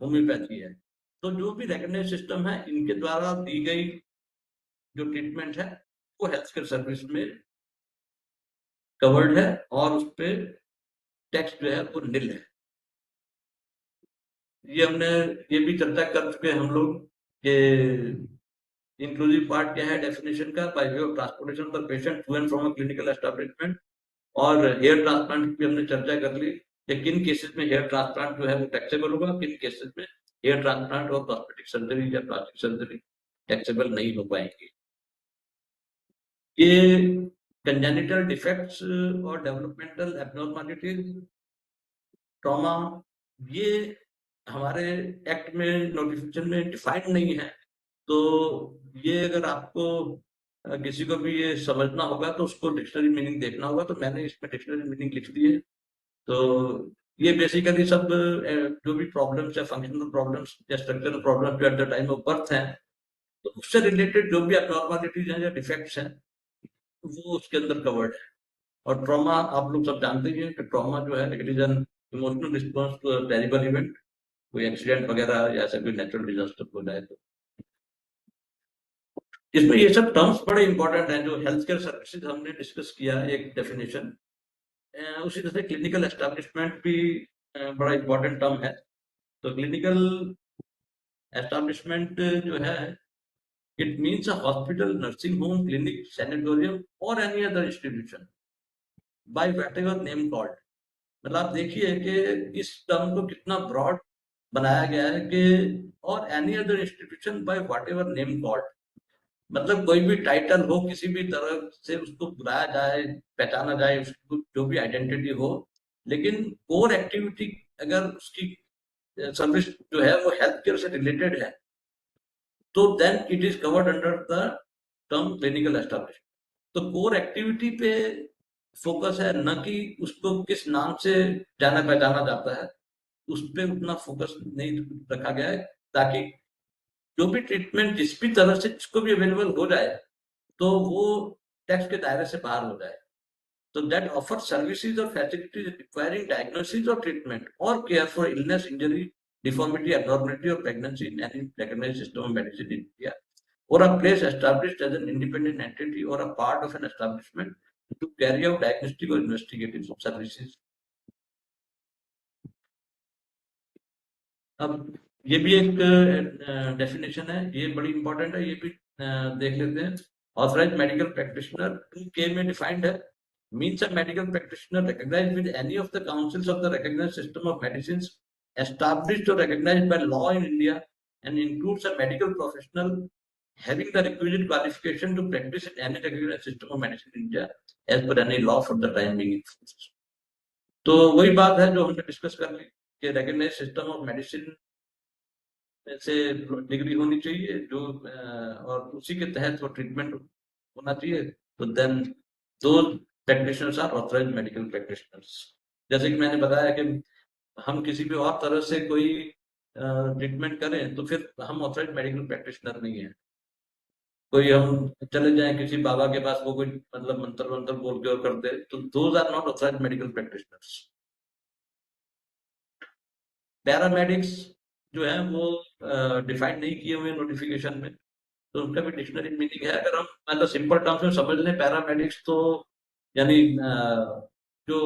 होम्योपैथी है। तो जो भी रेकग्नाइज सिस्टम है, इनके द्वारा दी गई जो ट्रीटमेंट है वो हेल्थ केयर सर्विस में कवर्ड है और उस पर टैक्स जो है वो निल है। ये हमने ये भी चर्चा कर चुके हैं हम लोग कि इंक्लूसिव पार्ट क्या है डेफिनेशन का, by way of transportation of the patient to and from a clinical establishment. और हेयर ट्रांसप्लांट की हमने चर्चा कर ली कि किन केसेस में हेयर ट्रांसप्लांट जो है वो टैक्सेबल होगा, किन केसेस में हेयर ट्रांसप्लांट और कॉस्मेटिक सर्जरी या प्लास्टिक सर्जरी टैक्सेबल नहीं हो पाएंगी। ये कंजेनिटल डिफेक्ट्स और डेवलपमेंटल एबनॉर्मलिटीज, ट्रॉमा, ये हमारे एक्ट में, नोटिफिकेशन में डिफाइंड नहीं है। तो ये अगर आपको किसी को भी ये समझना होगा तो उसको डिक्शनरी मीनिंग देखना होगा। तो मैंने इसमें डिक्शनरी मीनिंग लिख दी है। तो ये बेसिकली सब जो भी प्रॉब्लम्स या फंक्शनल प्रॉब्लम्स या स्ट्रक्चरल प्रॉब्लम जो at the time of birth हैं, तो उससे रिलेटेड जो भी एबनॉर्मलिटीज हैं या डिफेक्ट्स हैं वो उसके अंदर कवर्ड है। और ट्रॉमा आप लोग सब जानते ही हैं कि ट्रॉमा जो है it is an emotional response to a terrible event, कोई एक्सीडेंट वगैरह या ऐसा कोई नेचुरल डिजास्टर हो जाए। तो इसमें ये सब टर्म्स बड़े इंपॉर्टेंट हैं। जो हेल्थ केयर सर्विसेज हमने डिस्कस किया एक डेफिनेशन, उसी तरह से क्लिनिकल एस्टैब्लिशमेंट भी बड़ा इंपॉर्टेंट टर्म है। तो क्लिनिकल एस्टैब्लिशमेंट जो है, it means a hospital, nursing home, clinic, sanatorium or any other institution by whatever name called. मतलब आप देखिए कि इस टर्म को कितना ब्रॉड बनाया गया है कि और any other institution by whatever name called, मतलब कोई भी टाइटल हो, किसी भी तरह से उसको बुलाया जाए, पहचाना जाए, उसकी जो भी आइडेंटिटी हो, लेकिन कोर एक्टिविटी अगर उसकी सर्विस जो है वो हेल्थ केयर से रिलेटेड है, तो then it is covered under the term clinical establishment. तो कोर एक्टिविटी पे फोकस है, न कि उसको किस नाम से जाना पहचाना जाता है, उस पर उतना फोकस नहीं रखा गया है, ताकि जो भी ट्रीटमेंट जिस भी तरह से जिसको भी अवेलेबल हो जाए तो वो टैक्स के दायरे से बाहर हो जाए। तो that offer services or facilities requiring diagnosis और ट्रीटमेंट और care for illness, injury, deformity, abnormality or pregnancy in any recognised system of medicine in India or a place established as an independent entity or a part of an establishment to carry out diagnostic or investigative services. अब ये भी एक डेफिनेशन है, ये बड़ी इंपॉर्टेंट है, ये भी देख लेते हैं। ऑथराइज्ड मेडिकल प्रैक्टिशनर 2K में डिफाइंड है, means a medical practitioner recognized with any of the councils of the recognized system of medicines established or recognized by law in India and includes a medical professional having the requisite qualification to practice in any recognized system of medicine in India as per any law for the time being in force। तो वही बात है जो हमने डिस्कस कर ली कि recognized system of medicine से डिग्री होनी चाहिए जो और उसी के तहत वो ट्रीटमेंट होना चाहिए। तो then those practitioners are authorised medical practitioners. जैसे कि मैंने बताया कि हम किसी भी और तरह से कोई ट्रीटमेंट करें तो फिर हम ऑथराइज्ड मेडिकल प्रैक्टिशनर नहीं है। कोई हम चले जाएं किसी बाबा के पास, वो कोई मतलब मंत्र मंत्र बोल के और कर दे, तो those are not authorised medical practitioners. Paramedics जो है वो डिफाइन नहीं किए हुए नोटिफिकेशन में, तो उनका भी डिक्शनरी मीनिंग है। अगर हम मतलब सिंपल टर्म्स में समझ लें पैरामेडिक्स तो यानी जो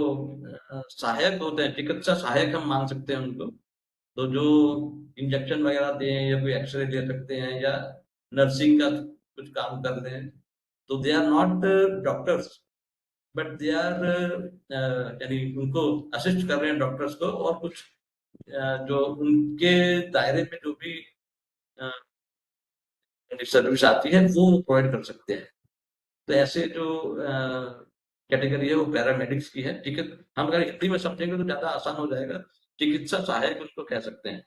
सहायक होते हैं, चिकित्सा सहायक हम मान सकते हैं उनको। तो जो इंजेक्शन वगैरह दें या कोई एक्सरे दे सकते हैं या नर्सिंग का कुछ काम कर रहे हैं, तो they are not doctors but they are यानी उनको असिस्ट कर रहे हैं डॉक्टर्स को, और कुछ जो उनके दायरे में जो भी सर्विस आती है वो प्रोवाइड कर सकते हैं। तो ऐसे जो कैटेगरी है वो पैरामेडिक्स की है। ठीक है, हम अगर हिंदी में समझेंगे तो ज्यादा आसान हो जाएगा। चिकित्सा सहायक उसको कह सकते हैं।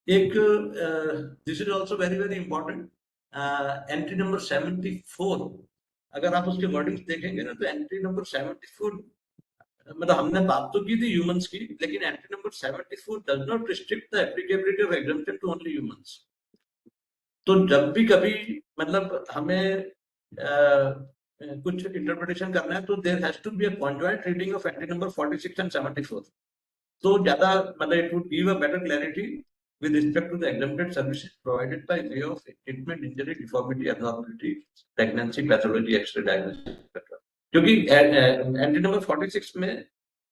एक this is also very very important, entry number 74। अगर आप उसके वर्डिंग देखेंगे ना तो एंट्री नंबर 74 मतलब हमने बात तो की थी ह्यूमंस की, लेकिन entry number 74 does not restrict the applicability of exemption to only humans. तो जब भी कभी मतलब हमें कुछ इंटरप्रिटेशन करना है तो there has to be a conjoint reading of entry number 46 and 74। तो ज्यादा मतलब it would give a better clarity with respect to the exempted services provided by way of treatment, injury, deformity, abnormality, pregnancy, pathology, X-ray diagnosis, etc. क्योंकि एंट्री नंबर 46 में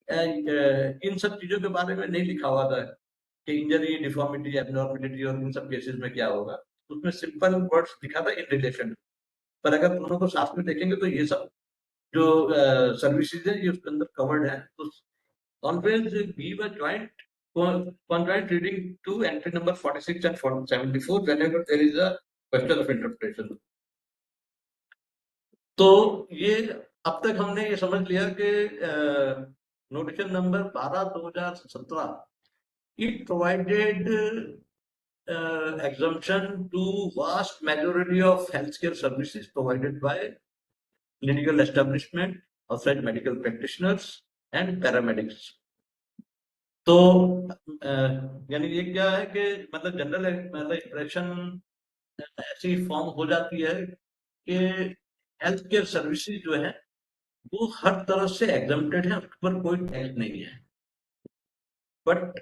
इन सब चीजों के बारे में नहीं लिखा हुआ था कि इंजरी, डिफॉर्मिटी, एबनॉर्मिलिटी और इन सब केसेस में क्या होगा। उसमें सिंपल वर्ड्स लिखा था इन रिलेशन। पर अगर दोनों को साथ में देखेंगे तो ये सब जो सर्विसेज है ये उसके अंदर कवर्ड है। तो always give a joint conjoint reading to entry number 46 and 74 whenever there is a question of interpretation. तो ये अब तक हमने ये समझ लिया कि notification number 12/2017 it provided exemption to vast majority of healthcare services provided by clinical establishment, outside medical practitioners and paramedics. तो यानी ये क्या है कि मतलब जनरल मतलब इंप्रेशन ऐसी फॉर्म हो जाती है कि हेल्थ केयर सर्विसेज जो है वो हर तरह से एग्जम्प्टेड है, उस पर कोई टैक्स नहीं है। बट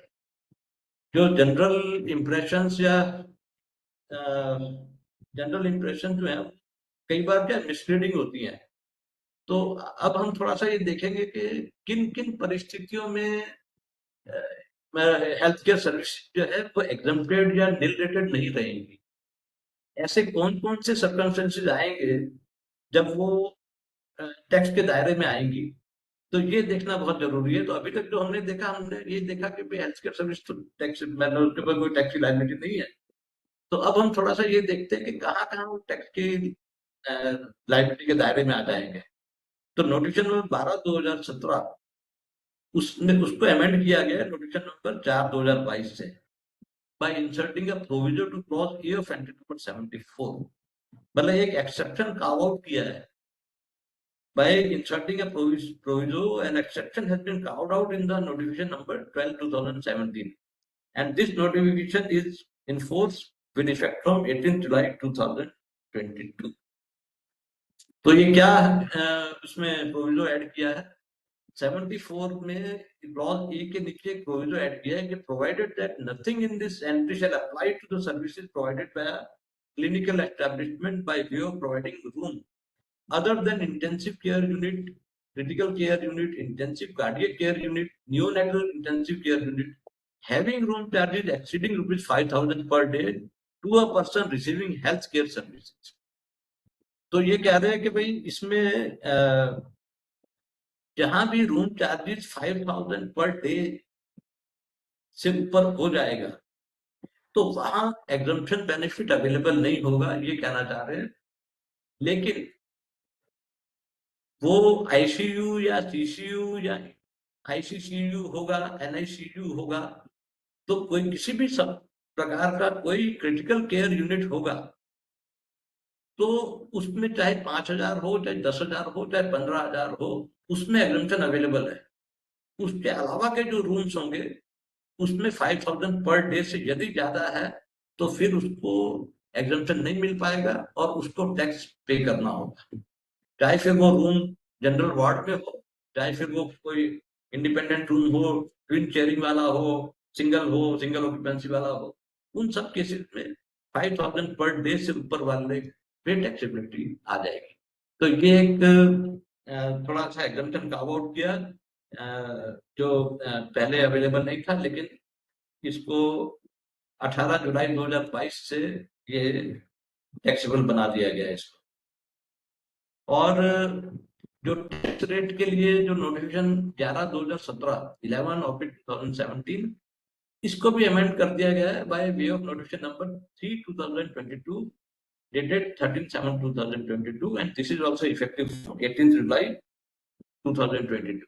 जो जनरल इंप्रेशन या जनरल इंप्रेशन जो है कई बार क्या मिसलीडिंग होती है। तो अब हम थोड़ा सा ये देखेंगे कि किन किन परिस्थितियों में हेल्थ केयर सर्विस जो है वो एग्जम्प्टेड या निल रेटेड नहीं रहेंगी। ऐसे कौन कौन से सर्कमस्टेंसेस आएंगे जब वो टैक्स के दायरे में आएंगी, तो ये देखना बहुत जरूरी है। तो अभी तक जो हमने ये देखा कि हेल्थ केयर सर्विस तो टैक्स मतलब उसके ऊपर कोई टैक्स की लायबिलिटी नहीं है। तो अब हम थोड़ा सा ये देखते हैं कि कहाँ कहाँ वो टैक्स की लायबिलिटी के दायरे में आ जाएंगे। तो नोटिफिकेशन नंबर 12/2017 उसमें उसको अमेंड किया गया है नोटिफिकेशन नंबर 4/2022 से by inserting a proviso to clause A of entry number 74। मतलब एक एक्सेप्शन carve out किया है। By inserting a proviso, an exception has been carved out in the notification number 12/2017, and this notification is in force with effect from 18 July 2022। तो ये क्या उसमें प्रोविजो ऐड किया है 74 में क्लॉज ए के नीचे एक प्रोविजो ऐड किया है कि provided that nothing in this entry shall apply to the services provided by clinical establishment by way of providing room other than intensive care unit, critical care unit, intensive cardiac care unit, neonatal intensive care unit, having room charges exceeding rupees 5,000 per day to a person receiving health care services। तो ये कह रहे हैं कि भाई इसमें जहां भी रूम चार्जेस 5,000 पर डे से ऊपर हो जाएगा तो वहां एग्जम्पशन बेनिफिट अवेलेबल नहीं होगा, ये कहना चाह रहे हैं। लेकिन वो आईसीयू या सीसीयू या आईसीसीयू होगा, एनआईसीयू होगा, तो कोई किसी भी सब प्रकार का कोई क्रिटिकल केयर यूनिट होगा, तो उसमें चाहे 5,000 हो, चाहे 10,000 हो, चाहे 15,000 हो, उसमें एग्जम्पशन अवेलेबल है। उसके अलावा के जो रूम्स होंगे उसमें 5,000 पर डे से यदि ज्यादा है तो फिर उसको एग्जम्पशन नहीं मिल पाएगा और उसको टैक्स पे करना होगा, चाहे फिर वो रूम जनरल वार्ड में हो, चाहे फिर वो कोई इंडिपेंडेंट रूम हो, ट्विन शेयरिंग वाला हो, सिंगल ऑक्यूपेंसी वाला हो, उन सब केसेस में 5,000 पर डे से ऊपर वाले पे टैक्सेबिलिटी आ जाएगी। तो ये एक थोड़ा सा एग्जम्पशन का आउट किया, जो पहले अवेलेबल नहीं था, लेकिन इसको 18 जुलाई 2022 से ये टैक्सेबल बना दिया गया है इसको। और जो टैक्स रेट के लिए जो नोटिफिकेशन 11/2017 इसको भी अमेंड कर दिया गया है bye way of notification number 3/2022 dated 13/7/2022 and this is also effective from 18th July 2022।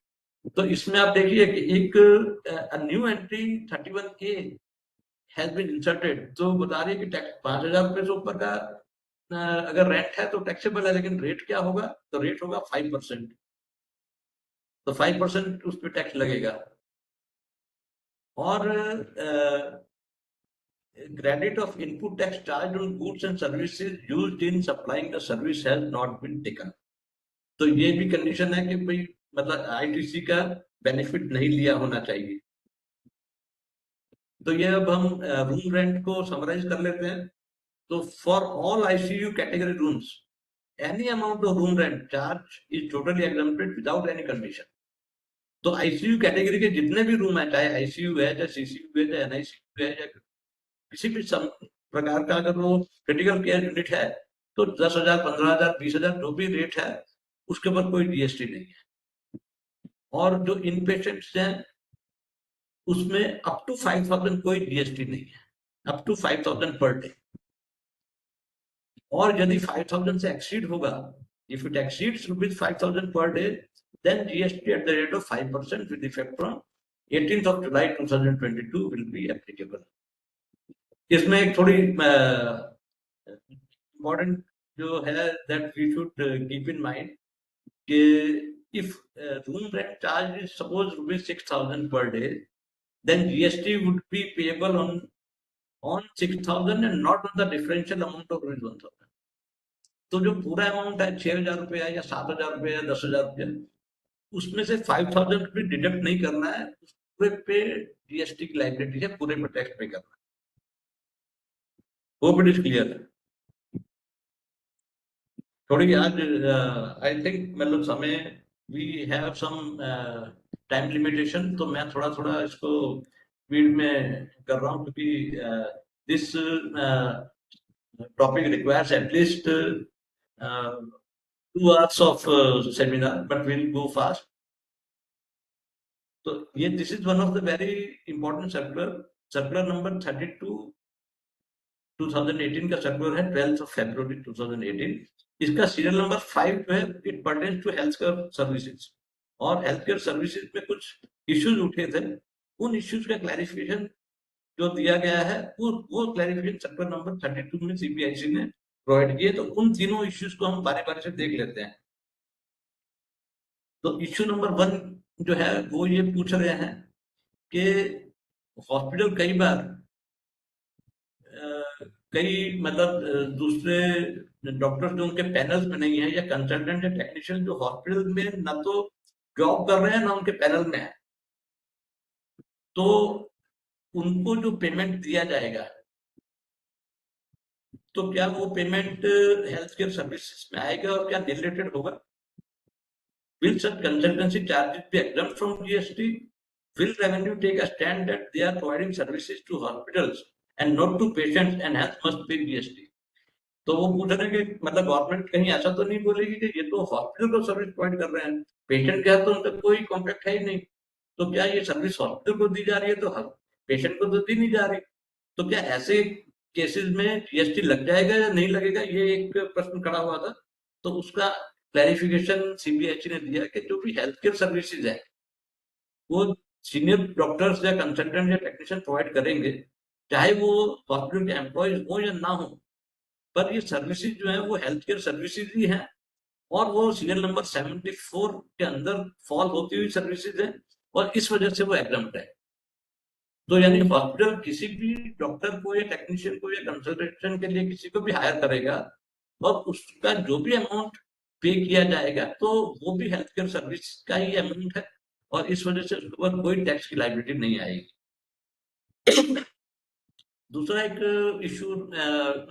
तो इसमें आप देखिए कि एक new entry 31A has been inserted, तो बता रही है कि टैक्स 5,000 रुपए से ऊपर का अगर रेंट है तो टैक्सेबल है, लेकिन रेट क्या होगा, तो रेट होगा 5%, तो 5% उस पर टैक्स लगेगा। और credit of input tax charged on goods and services used in supplying the service has not been taken। तो ये भी कंडीशन है कि भाई मतलब आईटीसी का बेनिफिट नहीं लिया होना चाहिए। तो ये अब हम रूम रेंट को समराइज कर लेते हैं। तो for all ICU category rooms any amount of room rent charge is totally exempted without any condition. तो आईसीयू कैटेगरी के जितने भी रूम है, चाहे आईसीयू है, चाहे सीसीयू है, चाहे एनआईसीयू है, या किसी भी प्रकार का अगर वो क्रिटिकल केयर यूनिट है, तो 10,000, 15,000, 20,000 जो भी रेट है उसके ऊपर कोई जीएसटी नहीं है। और जो इन पेशेंट्स हैं उसमें अप टू 5,000 कोई जीएसटी नहीं है, अप टू 5,000 पर डे। और यदि 5,000 से एक्सीड होगा, if it exceeds ₹5,000 per day, then GST at the rate of 5% with effect from 18th of July 2022 will be applicable। इसमें एक थोड़ी important जो है that we should keep in mind कि if room rent charge is suppose ₹6,000 per day, then GST would be payable on 6,000 and not on the differential amount of ₹1,000। तो जो पूरा अमाउंट है 6,000 रुपया या 7,000 रुपया या 10,000 रुपया, उसमें से 5,000 रुपये डिडक्ट नहीं करना है, पूरे पे जीएसटी की लाइबिलिटी है, पूरे पे टैक्स पे करना है। Hope it is clear. थोड़ी आज आई थिंक मतलब समय we have some time limitation, तो मैं थोड़ा थोड़ा इसको स्पीड में कर रहा हूँ क्योंकि this topic requires at least 2 hours of seminar, but we'll go fast। तो ये this is one of the very important circular number 32 2018 का सर्कुलर है 12th of February 2018। इसका सीरियल नंबर 5 जो है it pertains to health care services, और हेल्थ केयर सर्विसेज में कुछ इश्यूज उठे थे, उन इश्यूज का क्लैरिफिकेशन जो दिया गया है वो क्लैरिफिकेशन सर्कुलर नंबर 32 में सीबीआईसी ने प्रोवाइड किए। तो उन तीनों इश्यूज को हम बारी बारी से देख लेते हैं। तो इश्यू नंबर 1 जो है वो ये पूछ रहे हैं कि हॉस्पिटल कई बार कई मतलब दूसरे डॉक्टर्स जो उनके पैनल में नहीं है या कंसल्टेंट या टेक्नीशियन जो हॉस्पिटल में ना तो जॉब कर रहे हैं ना उनके पैनल में है, तो उनको जो पेमेंट दिया जाएगा तो क्या वो पेमेंट हेल्थ केयर सर्विसेज में आएगा और क्या रिलेटेड होगा? Will such consultancy charges be exempt from GST? Will revenue take a stand that they are providing services to hospitals and not to patients and hence must pay GST? तो वो पूछ रहे हैं कि मतलब गवर्नमेंट कहीं ऐसा तो नहीं बोलेगी कि ये तो हॉस्पिटल को सर्विस प्रोवाइड कर रहे हैं, पेशेंट के साथ तो उनका कोई कॉन्ट्रैक्ट है ही नहीं, तो क्या ये सर्विस हॉस्पिटल को दी जा रही है तो पेशेंट को तो दी नहीं जा रही? तो क्या ऐसे केसेस में जीएसटी लग जाएगा या नहीं लगेगा, ये एक प्रश्न खड़ा हुआ था। तो उसका क्लैरिफिकेशन सीबीएसई ने दिया कि जो भी हेल्थ केयर सर्विसेज है वो सीनियर डॉक्टर्स या कंसल्टेंट या टेक्नीशियन प्रोवाइड करेंगे, चाहे वो हॉस्पिटल के एम्प्लॉयज हो या ना हो, पर ये सर्विसेज जो है वो हेल्थ केयर सर्विसेज ही है और वो सीरियल नंबर 74 के अंदर फॉल होती हुई सर्विसेज है और इस वजह से वो एग्जम्प्ट है। तो यानी हॉस्पिटल किसी भी डॉक्टर को या टेक्नीशियन को या कंसल्टेशन के लिए किसी को भी हायर करेगा और उसका जो भी अमाउंट पे किया जाएगा तो वो भी हेल्थ केयर सर्विस का ही अमाउंट है और इस वजह से उसके ऊपर कोई टैक्स की लायबिलिटी नहीं आएगी। दूसरा एक इशू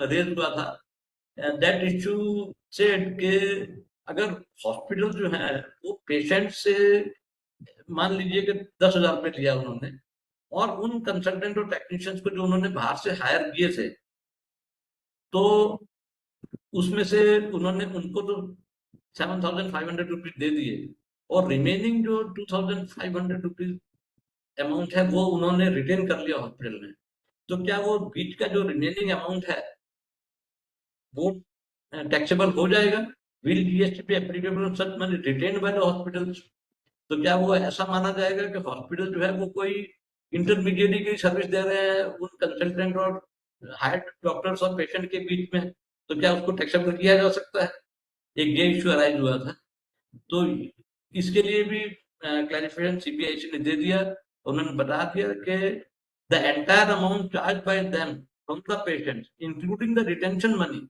रेज हुआ था, दैट इशू सेड के अगर हॉस्पिटल जो है वो पेशेंट से मान लीजिए कि 10,000 रुपये लिया उन्होंने और उन कंसल्टेंट और टेक्नीशियंस को जो उन्होंने बाहर से हायर किए थे तो उसमें से उन्होंने उनको तो 7,500 रुपीज दे दिए और रिमेनिंग जो 2,500 रुपीज अमाउंट है वो उन्होंने रिटेन कर लिया हॉस्पिटल में। तो क्या वो बीच का जो रिमेनिंग अमाउंट है वो टैक्सेबल हो जाएगा? Will GST be applicable on such money retained by the hospitals? तो क्या वो ऐसा माना जाएगा कि हॉस्पिटल जो है वो कोई इंटरमीडिएट की सर्विस दे रहे हैं उन कंसल्टेंट और हायर्ड डॉक्टर्स और पेशेंट के बीच में, तो क्या उसको टैक्सेबल किया जा सकता है? एक ये इश्यू अराइज हुआ था, तो इसके लिए भी क्लैरिफिकेशन सीबीआईसी ने दे दिया। उन्होंने बता दिया कि the entire amount charge by them from the patient including the retention money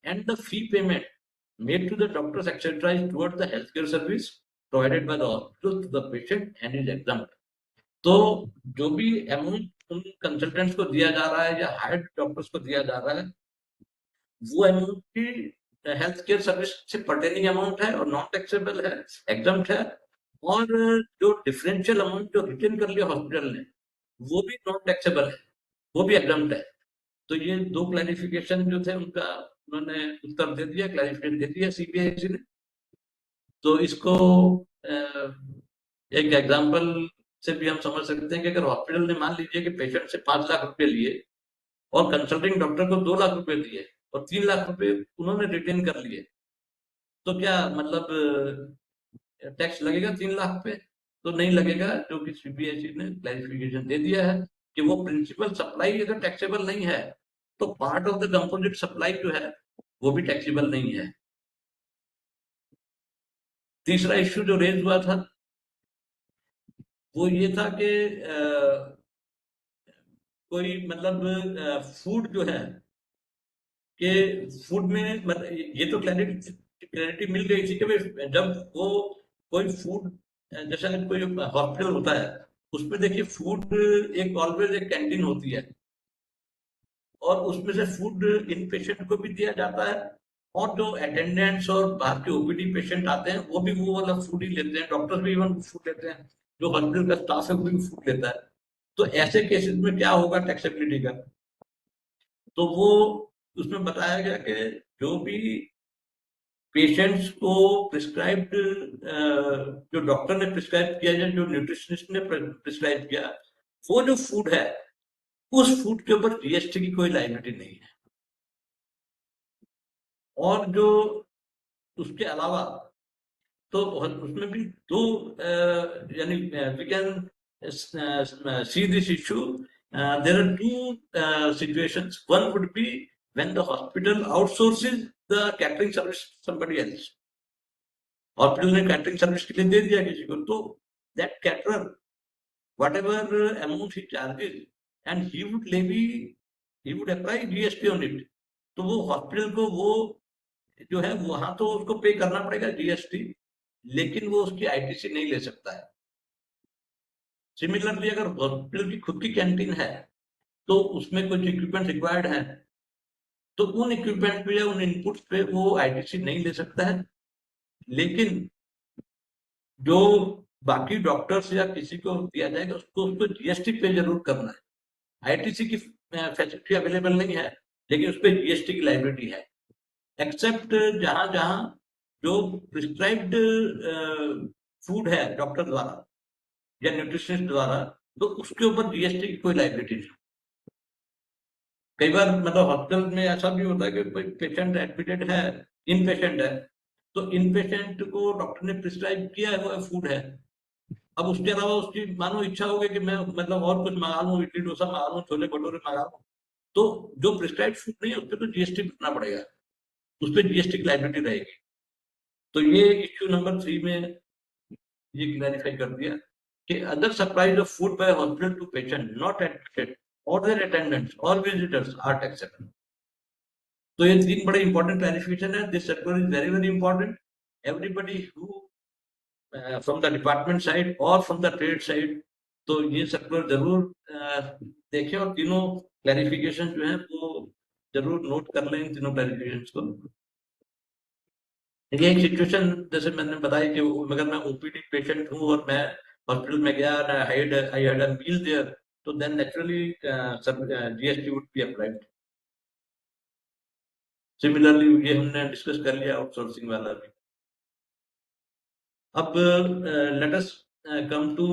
and the fee payment made to the doctors etc is towards the healthcare service provided by the hospital to the patient and is exempt। तो जो भी अमाउंट उन कंसल्टेंट्स को दिया जा रहा है या हायर्ड डॉक्टर्स को दिया जा रहा है वो अमाउंट की हेल्थ केयर सर्विस से पर्टेनिंग अमाउंट है और नॉन टैक्सेबल है, एग्जम्प्ट है। और जो डिफरेंशियल अमाउंट जो रिटेन कर लिया हॉस्पिटल ने वो भी नॉन टैक्सेबल है, वो भी एग्जम्प्ट है। तो ये दो क्लैरिफिकेशन जो थे उनका उन्होंने उत्तर दे दिया, क्लैरिफिकेशन दे दिया सीबीआईसी ने। तो इसको एक एग्जांपल से भी हम समझ सकते हैं कि अगर हॉस्पिटल ने मान लीजिए कि पेशेंट से 5 लाख रुपए लिए और कंसल्टिंग डॉक्टर को 2 लाख रुपए दिए और 3 लाख रुपए उन्होंने रिटेन कर लिए, तो क्या मतलब टैक्स लगेगा 3 लाख पे? तो नहीं लगेगा, जो कि सीबीआईसी ने क्लैरिफिकेशन दे दिया है कि वो प्रिंसिपल सप्लाई अगर टैक्सेबल नहीं है तो part of the composite supply जो है वो भी टैक्सेबल नहीं है। तीसरा इश्यू जो रेज हुआ था वो ये था कि कोई मतलब फूड जो है कि फूड में मतलब ये तो क्लैरिटी मिल गई थी कि जब वो कोई फूड जैसा कोई हॉस्पिटल होता है उसमें देखिए फूड एक ऑलवेज एक कैंटीन होती है और उसमें से फूड इन पेशेंट को भी दिया जाता है और जो अटेंडेंट्स और बाहर के ओपीडी पेशेंट आते हैं वो भी वो वाला फूड ही लेते हैं, डॉक्टर्स भी इवन फूड लेते हैं, जो हॉस्पिटल का स्टाफ है वो भी फूड लेता है। तो ऐसे केसेस में क्या होगा टैक्सेबिलिटी का? तो वो उसमें बताया गया कि जो भी पेशेंट्स को प्रिस्क्राइब्ड जो डॉक्टर ने प्रिस्क्राइब किया या जो न्यूट्रिशनिस्ट ने प्रिस्क्राइब किया वो जो फूड है उस फूड के ऊपर जीएसटी की कोई लायबिलिटी नहीं है। और जो उसके अलावा तो उसमें भी दो यानी we can see this issue, there are two situations, one would be when the hospital outsources the catering service somebody else. Hospital ने कैटरिंग सर्विस के लिए दे दिया किसी को, तो that caterer whatever amount he charges and he would apply GST on it, तो वो हॉस्पिटल को वो जो है वहां तो उसको पे करना पड़ेगा जीएसटी, लेकिन वो उसकी आईटीसी नहीं ले सकता है। सिमिलरली अगर हॉस्पिटल की खुद की कैंटीन है तो उसमें कुछ इक्विपमेंट रिक्वायर्ड है तो उन इक्विपमेंट पे या उन इनपुट्स पे वो आईटीसी नहीं ले सकता है, लेकिन जो बाकी डॉक्टर्स या किसी को दिया जाएगा उसको जीएसटी पे जरूर करना है। आईटीसी की फैसिलिटी अवेलेबल नहीं है लेकिन उस पर जीएसटी की लायबिलिटी है, एक्सेप्ट जहां जहां जो प्रिस्क्राइब्ड फूड है डॉक्टर द्वारा या न्यूट्रिशनिस्ट द्वारा तो उसके ऊपर जीएसटी की कोई लायबिलिटी नहीं। कई बार मतलब हॉस्पिटल में ऐसा भी होता है कि कोई पेशेंट एडमिटेड है, इन पेशेंट है, तो इन पेशेंट को डॉक्टर ने प्रिस्क्राइब किया है वो फूड है अब उसके अलावा उसकी मानो इच्छा होगी कि मैं मतलब और कुछ मंगा लूँ, इडली डोसा मंगा लूँ, छोले भटूरे मंगा लूँ, तो जो प्रिस्क्राइब फूड नहीं है उस पर तो जीएसटी भरना पड़ेगा, उस पर जीएसटी की लाइबिलिटी रहेगी। तो ये इश्यू नंबर 3 में ये क्लैरिफाई कर दिया कि other supplies of food by hospital to patient not admitted और देयर अटेंडेंट्स और विजिटर्स आर टैक्सेबल। तो ये 3 बड़े इंपॉर्टेंट क्लैरिफिकेशन है। This circular is very very important. Everybody who from the department side और फ्रॉम द ट्रेड साइड, तो ये सर्कुलर जरूर देखें और तीनों क्लैरिफिकेशन जो है वो जरूर नोट कर लें, इन तीनों क्लैरिफिकेशन को। ये एक सिचुएशन जैसे मैंने बताया कि अगर मैं ओपीडी पेशेंट हूँ और मैं हॉस्पिटल में गया and I had a meal there, तो then naturally GST would be applied. Similarly ये हमने डिस्कस कर लिया आउटसोर्सिंग वाला भी। अब let us come to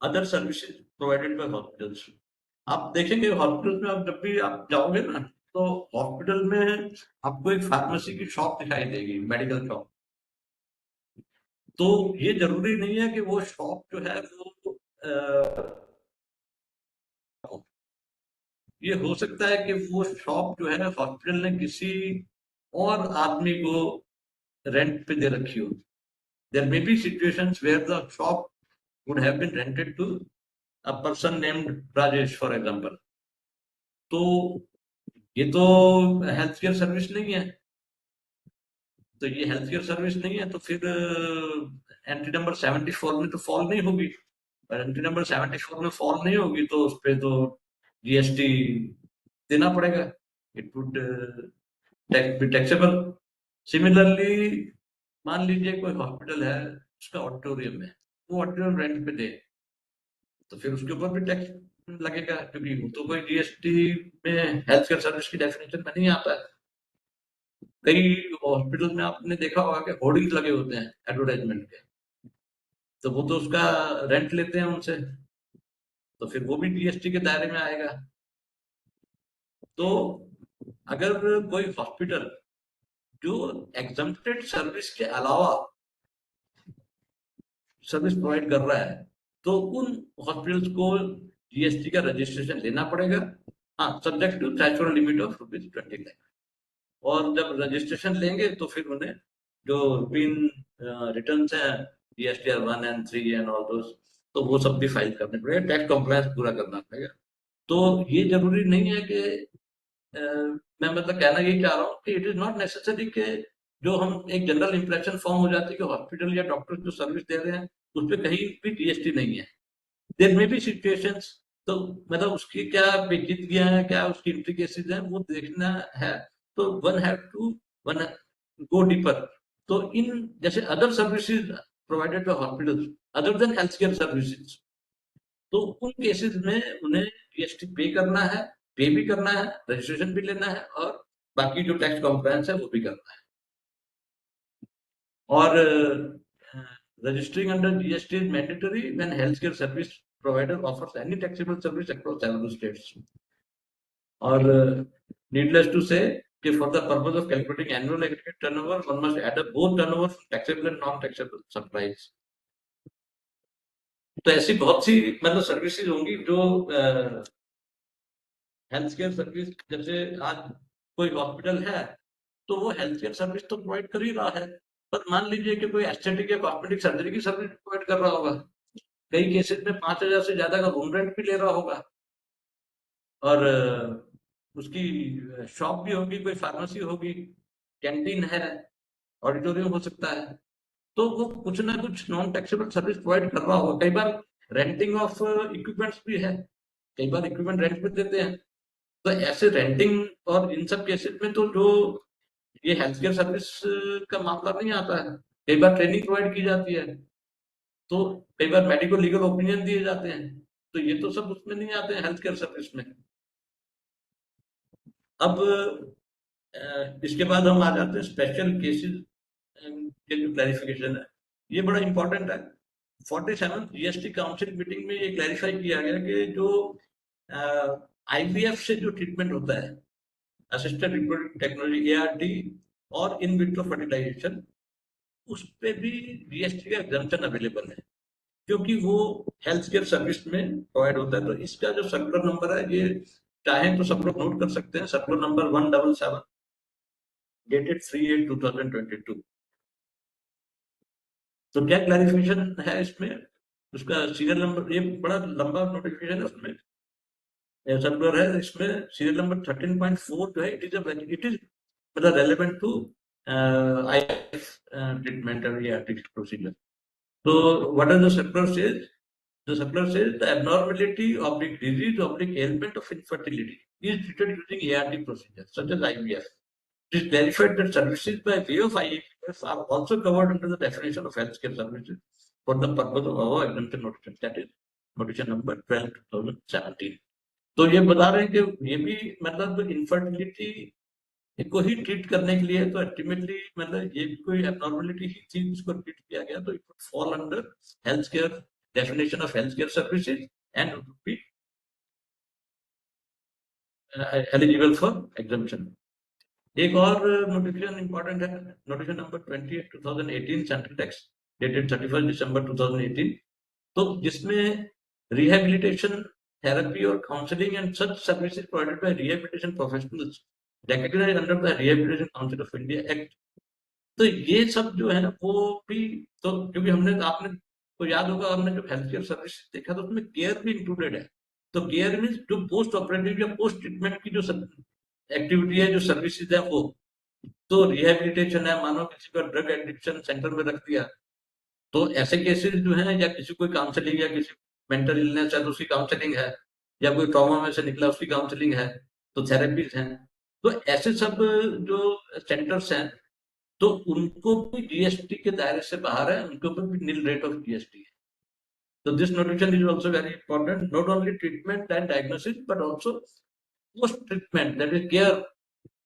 other services provided by hospitals. आप देखेंगे हॉस्पिटल में आप जब भी आप जाओगे ना, तो हॉस्पिटल में आपको एक फार्मेसी की शॉप दिखाई देगी, मेडिकल शॉप। तो ये जरूरी नहीं है कि वो शॉप जो है वो ये हो सकता है कि वो शॉप जो है हॉस्पिटल ने किसी और आदमी को रेंट पे दे रखी हो। There may be situations where the shop would have been rented to a person named Rajesh for example. तो ये तो हेल्थ केयर सर्विस नहीं है, तो ये हेल्थ केयर सर्विस नहीं है, तो फिर एंट्री नंबर 74 में तो फॉल नहीं होगी। और एंट्री नंबर 74 में फॉल नहीं होगी तो उस पर तो जीएसटी देना पड़ेगा। It would be taxable. Similarly मान लीजिए कोई हॉस्पिटल है, उसका ऑडिटोरियम है, वो ऑडिटोरियम रेंट पे दे, तो फिर उसके ऊपर भी टैक्स लगेगा, क्योंकि वो तो कोई जीएसटी में हेल्थ केयर सर्विस की डेफिनेशन में नहीं आता है। कई हॉस्पिटल में आपने देखा होगा कि होर्डिंग्स लगे होते हैं एडवर्टाइजमेंट के, तो वो तो उसका रेंट लेते हैं उनसे, तो फिर वो भी जीएसटी के दायरे में आएगा। तो अगर कोई हॉस्पिटल जो एग्जम्प्टेड सर्विस के अलावा सर्विस प्रोवाइड कर रहा है, तो उन हॉस्पिटल्स को जीएसटी का रजिस्ट्रेशन लेना पड़ेगा, हाँ, subject to threshold limit of ₹20 lakh. और जब रजिस्ट्रेशन लेंगे तो फिर उन्हें जो रूटीन रिटर्न्स हैं GSTR 1 and 3 and all those, तो वो सब भी फाइल करने पड़ेगा, टैक्स कंप्लायंस पूरा करना पड़ेगा। तो ये जरूरी नहीं है कि मैं मतलब कहना यही चाह रहा हूँ कि इट इज नॉट नेसेसरी कि जो हम एक जनरल इंप्रेशन फॉर्म हो जाती है कि हॉस्पिटल या डॉक्टर जो सर्विस दे रहे हैं उस पर कहीं भी जीएसटी नहीं है। देयर मे बी सिचुएशंस, तो मतलब उसकी क्या पेचीदगियां हैं, क्या उसकी इंट्रिकेसीज हैं, वो देखना है। तो one have to one go deeper. तो इन जैसे other services provided by hospitals other than health care services, तो उन केसेस में उन्हें जीएसटी पे करना है, पे भी करना है, रजिस्ट्रेशन भी लेना है, और बाकी जो टैक्स कॉम्प्लायंस है वो भी करना है। और registering under GST is mandatory when health care service provider offers any taxable service across several states. और नीडलेस टू से कि for the purpose of calculating annual aggregate turnover one must add up both turnover from taxable and non taxable supplies. तो ऐसी बहुत सी मतलब सर्विसेज होंगी जो हेल्थ केयर सर्विस, जैसे आज कोई हॉस्पिटल है तो वो हेल्थ केयर सर्विस तो प्रोवाइड कर ही रहा है, पर मान लीजिए कि कोई एस्थेटिक या कॉस्मेटिक सर्जरी की सर्विस प्रोवाइड कर रहा होगा, कई केसेस में 5,000 से ज्यादा का रूम रेंट भी ले रहा होगा, और उसकी शॉप भी होगी, कोई फार्मेसी होगी, कैंटीन है, ऑडिटोरियम हो सकता है, तो वो कुछ ना कुछ नॉन टैक्सेबल सर्विस प्रोवाइड कर रहा होगा। कई बार रेंटिंग ऑफ इक्विपमेंट्स भी है, कई बार इक्विपमेंट रेंट पे देते हैं। तो ऐसे रेंटिंग और इन सब केसेस में तो जो ये हेल्थ केयर सर्विस का मामला नहीं आता है। कई बार ट्रेनिंग प्रोवाइड की जाती है, तो कई बार मेडिकल लीगल ओपिनियन दिए जाते हैं, तो ये तो सब उसमें नहीं आते हैं हेल्थ केयर सर्विस में। अब इसके बाद हम आ जाते हैं स्पेशल केसेस के जो क्लैरिफिकेशन है, ये बड़ा इंपॉर्टेंट है। 47 जीएसटी काउंसिल मीटिंग में ये क्लैरिफाई किया गया कि जो आईवीएफ से जो ट्रीटमेंट होता है, असिस्टेड रिप्रोडक्टिव टेक्नोलॉजी ART और इन विट्रो फर्टिलाइजेशन, उस पे भी जीएसटी का एग्जम्पशन अवेलेबल है, क्योंकि वो हेल्थ केयर सर्विस में प्रोवाइड होता है। तो इसका जो सर्कुलर नंबर है, ये चाहे तो सब लोग नोट कर सकते हैं, सर्कुलर नंबर 177 डेटेड 3/8/2022। तो क्या क्लैरिफिकेशन है इसमें, उसका सीरियल नंबर, ये बड़ा लंबा नोटिफिकेशन है, उसमें सर्कुलर है, इसमें सीरियल नंबर 13.4 जो है, इट इज मतलब रेलेवेंट टू IF ट्रीटमेंट और प्रोसीजर। तो what are the circular says? The circular says the abnormality of the disease of the ailment of infertility is treated using ART procedure such as IVF. It is clarified that services by way of IVF are also covered under the definition of healthcare services for the purpose of our exemption notification, that is notification number 12/2017. तो ये बता रहे हैं कि ये भी मतलब इनफर्टिलिटी को ही ट्रीट करने के लिए, तो अल्टीमेटली मतलब ये भी कोई एबनॉर्मलिटी ही थी जिसको ट्रीट किया गया, तो it would fall under health care definition of healthcare services and would be eligible for exemption. एक और नोटिफिकेशन इंपॉर्टेंट है, notification number 28/2018 central tax dated 31 दिसंबर 2018, तो जिसमें रिहेबिलिटेशन थेरेपी और counselling and such services provided by rehabilitation professionals recognised under the rehabilitation council of India act. तो ये सब जो है ना वो भी, तो क्योंकि हमने, आपने तो याद होगा, हमने जब हेल्थ केयर सर्विस देखा तो उसमें केयर भी इंक्लूडेड है। तो केयर मीन्स जो पोस्ट ऑपरेटिव या पोस्ट ट्रीटमेंट की जो एक्टिविटी है, जो सर्विसेज है वो, तो रिहेबिलिटेशन है, मानो किसी को ड्रग एडिक्शन सेंटर में रख दिया, तो ऐसे केसेस जो है, या किसी को काउंसलिंग, या किसी मेंटल इलनेस है तो उसकी काउंसलिंग है, या कोई ट्रॉमा में से निकला उसकी काउंसलिंग है, तो थेरेपीज हैं। तो ऐसे सब जो सेंटर्स हैं, तो उनको भी जीएसटी के दायरे से बाहर है, उनके ऊपर भी नील रेट ऑफ जीएसटी है। तो this notification is also very important, not only treatment and diagnosis but also post treatment, that is care.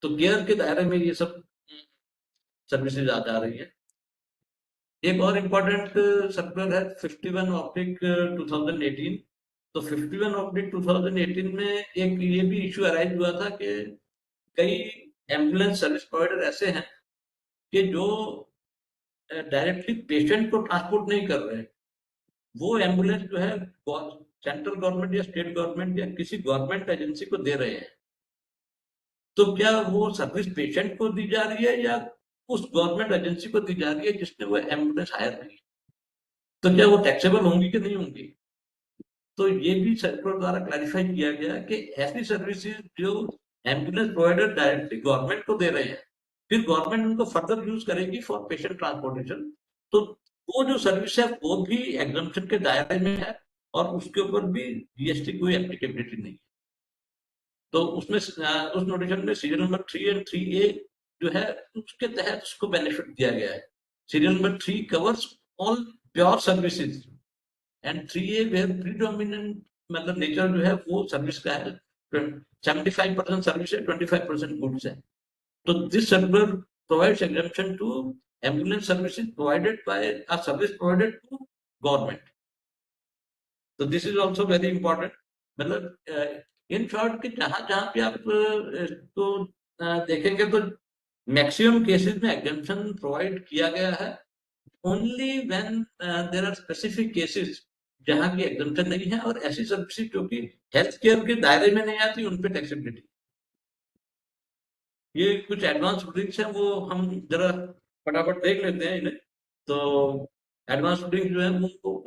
तो केयर के दायरे में ये सब सर्विसेज आ जा रही है। एक और इम्पोर्टेंट सर्कुलर है 51/2018। तो 51/2018 में एक ये भी इश्यू अराइज हुआ था कि कई एम्बुलेंस सर्विस प्रोवाइडर ऐसे हैं कि जो डायरेक्टली पेशेंट को ट्रांसपोर्ट नहीं कर रहे हैं, वो एम्बुलेंस जो है सेंट्रल गवर्नमेंट या स्टेट गवर्नमेंट या किसी गवर्नमेंट एजेंसी को दे रहे हैं। तो क्या वो सर्विस पेशेंट को दी जा रही है या उस गवर्नमेंट एजेंसी को दी जा रही है जिसने वो एम्बुलेंस हायर की? तो क्या वो टैक्सेबल होंगी कि नहीं होंगी? तो ये भी सर्कुलर द्वारा क्लैरिफाई किया गया कि ऐसी सर्विसेज जो एम्बुलेंस प्रोवाइडर डायरेक्टली गवर्नमेंट को दे रहे हैं, फिर गवर्नमेंट उनको फर्दर यूज करेगी फॉर पेशेंट ट्रांसपोर्टेशन, तो वो जो सर्विस है वो भी एग्जम्पशन के दायरे में है और उसके ऊपर भी जीएसटी कोई एप्लीकेबिलिटी नहीं है। तो उसमें उस नोटिफिकेशन में सीरियल नंबर 3 एंड 3A जो है उसके तहत उसको बेनिफिट दिया गया है। Serial number 3 covers all pure services and 3A where predominant मतलब नेचर जो है वो सर्विस का है, 75% सर्विस है, 25% गुड्स है। तो this circular provides exemption to ambulance services provided by a service provided to government. So this is also very important. मतलब इन शॉर्ट कि जहां पे आप तो देखेंगे तो मैक्सिमम केसेस में एग्जेम्पशन प्रोवाइड किया गया है, only when there are specific cases जहां की एग्जेम्पशन नहीं है और ऐसी सर्विसेज जो कि हेल्थ केयर के दायरे में नहीं आती उन पे टैक्सेबिलिटी। ये कुछ एडवांस रूलिंग्स हैं, वो हम जरा फटाफट देख लेते हैं इन्हें। तो एडवांस रूलिंग जो है वो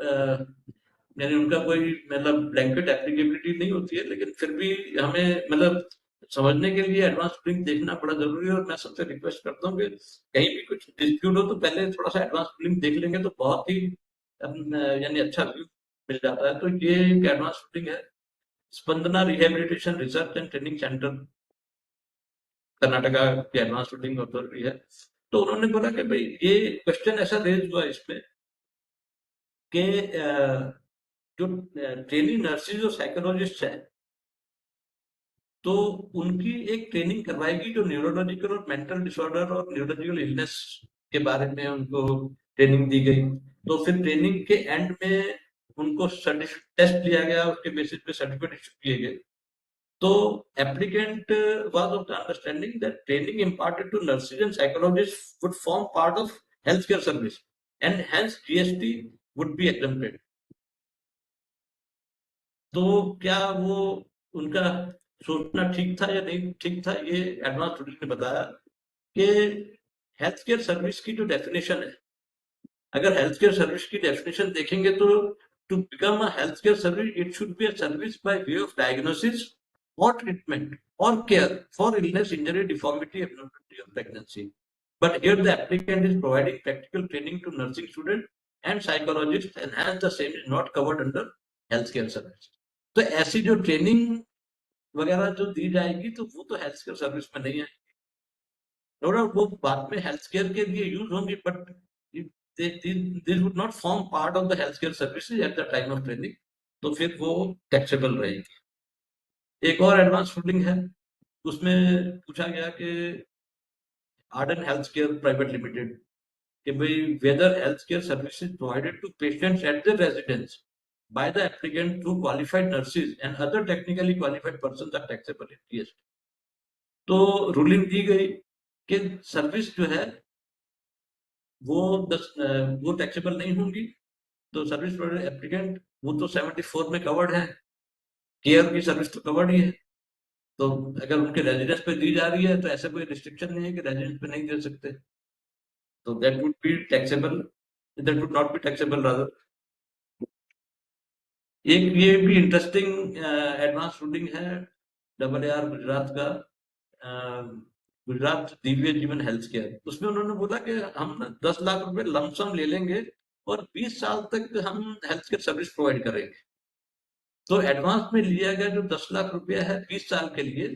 यानी उनका कोई मतलब ब्लैंकेट एप्लीकेबिलिटी नहीं होती है, लेकिन फिर भी हमें मतलब समझने के लिए एडवांस रूलिंग देखना बड़ा जरूरी है। और मैं सबसे रिक्वेस्ट करता हूँ कि कहीं भी कुछ डिस्प्यूट हो तो पहले थोड़ा सा एडवांस रूलिंग देख लेंगे तो बहुत ही यानी अच्छा व्यू मिल जाता है। तो ये एक एडवांस रूलिंग है, Spandana rehabilitation research and training centre Karnataka की एडवांस रूलिंग अथॉरिटी है। तो उन्होंने बोला कि भाई ये क्वेश्चन ऐसा रेज हुआ इसमें कि जो ट्रेनिंग नर्सेज और साइकोलॉजिस्ट है तो उनकी एक ट्रेनिंग करवाएगी जो न्यूरोलॉजिकल और मेंटल डिसऑर्डर और न्यूरोलॉजिकल इलनेस के बारे में उनको ट्रेनिंग दी गई। तो फिर ट्रेनिंग के एंड में उनको टेस्ट लिया गया, उसके बेसिस पे सर्टिफिकेट इशू किए गए। So applicant was of the understanding that training imparted to nurses and psychologists would form part of healthcare service, and hence GST would be exempted. तो क्या वो उनका सोचना ठीक था या नहीं ठीक था, ये एडवांस रूलिंग ने बताया कि हेल्थ केयर सर्विस की जो डेफिनेशन है, अगर हेल्थ केयर सर्विस की डेफिनेशन देखेंगे तो to become a health care service it should be a service by way of diagnosis और ट्रीटमेंट और care for illness, injury, deformity, abnormality of pregnancy. But here the applicant is providing practical training to nursing student and psychologists, and hence the same is not covered under healthcare service. तो ऐसी जो ट्रेनिंग वगैरह जो दी जाएगी तो वो तो हेल्थ केयर सर्विस में नहीं है, नो डाउट वो बाद में हेल्थ केयर के लिए यूज होंगी, but this would not form part of the health care services at the time of training, तो फिर वो टैक्सेबल रहेगी। एक और एडवांस रूलिंग है, उसमें पूछा गया कि Arden health care private limited कि भाई whether health care services provided to patients at the residence by the applicant through qualified nurses and other technically qualified persons are taxable in GST. तो रूलिंग दी गई कि सर्विस जो है वो टैक्सेबल नहीं होंगी, तो सर्विस प्रोवाइडर एप्लीकेंट वो तो 74 में कवर्ड है, केयर की सर्विस तो कवर्ड ही है, तो अगर उनके रेजिडेंस पे दी जा रही है तो ऐसा कोई रिस्ट्रिक्शन नहीं है कि रेजिडेंस पे नहीं दे सकते, तो that would be taxable, that would not be taxable rather. एक ये भी इंटरेस्टिंग एडवांस रूलिंग है AAR गुजरात का, गुजरात दिव्य जीवन हेल्थ केयर, उसमें उन्होंने बोला कि हम 10 लाख रुपए लमसम ले लेंगे और 20 साल तक हम हेल्थ केयर सर्विस प्रोवाइड करेंगे। तो एडवांस में लिया गया जो 10 लाख रुपया है 20 साल के लिए,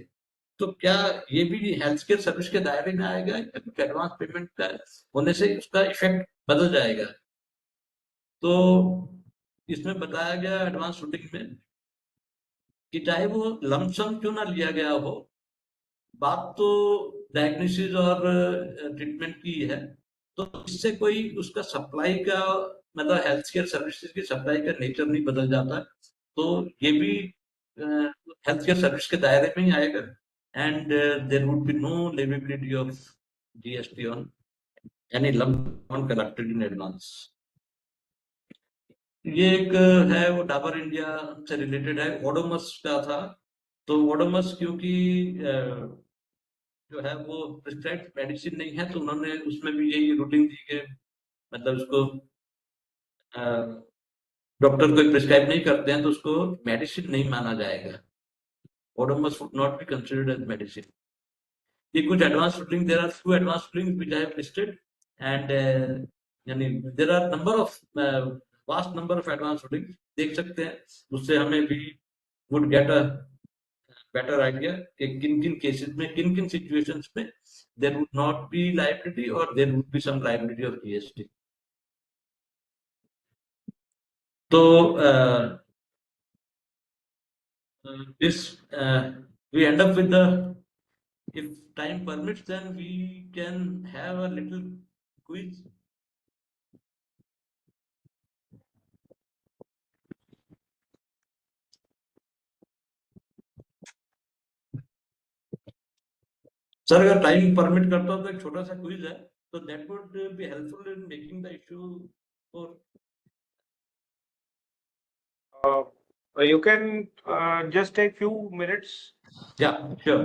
तो क्या ये भी हेल्थ केयर सर्विस के दायरे में आएगा या कुछ एडवांस पेमेंट का होने से उसका इफेक्ट बदल जाएगा? तो इसमें बताया गया एडवांस रूलिंग में कि चाहे वो लमसम क्यों ना लिया गया हो, बात तो डायग्नोसिस और ट्रीटमेंट की है, तो इससे कोई उसका सप्लाई का मतलब हेल्थ केयर सर्विसेज की सप्लाई का नेचर नहीं बदल जाता, तो ये भी हेल्थ केयर सर्विस के दायरे में ही आएगा, and there would be no leviability of GST on any lump collected in advance. ये एक है वो डाबर इंडिया से रिलेटेड है, ओडोमस का था, तो ओडोमस क्योंकि जो है वो प्रिस्क्राइब मेडिसिन नहीं है, तो उन्होंने उसमें भी यही रूलिंग दी कि मतलब उसको डॉक्टर कोई प्रिस्क्राइब नहीं करते हैं तो उसको मेडिसिन नहीं माना जाएगा, Odomos would not be considered as medicine. ये कुछ advance ruling, there are few advance rulings which I have listed, and यानी there are number of vast number of advance ruling, देख सकते हैं, उससे हमें भी would get a better idea कि किन किन केसेस में किन किन सिचुएशंस में there would not be liability or there would be some liability of GST. तो this we end up with the, if time permits then we can have a little quiz. Sir अगर टाइम परमिट करता हो तो एक छोटा सा क्विज है, तो that would be helpful in making the issue for. You can just take few minutes. Yeah, sure.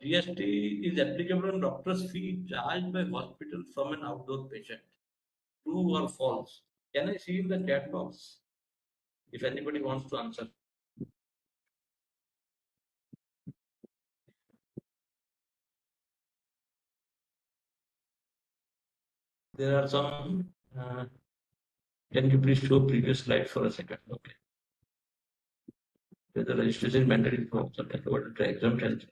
GST is applicable on doctor's fee charged by hospital from an outdoor patient. True or false? Can I see in the chat box if anybody wants to answer? There are some. Can you please show previous slide for a second? Okay. The registration mandatory for exempt health.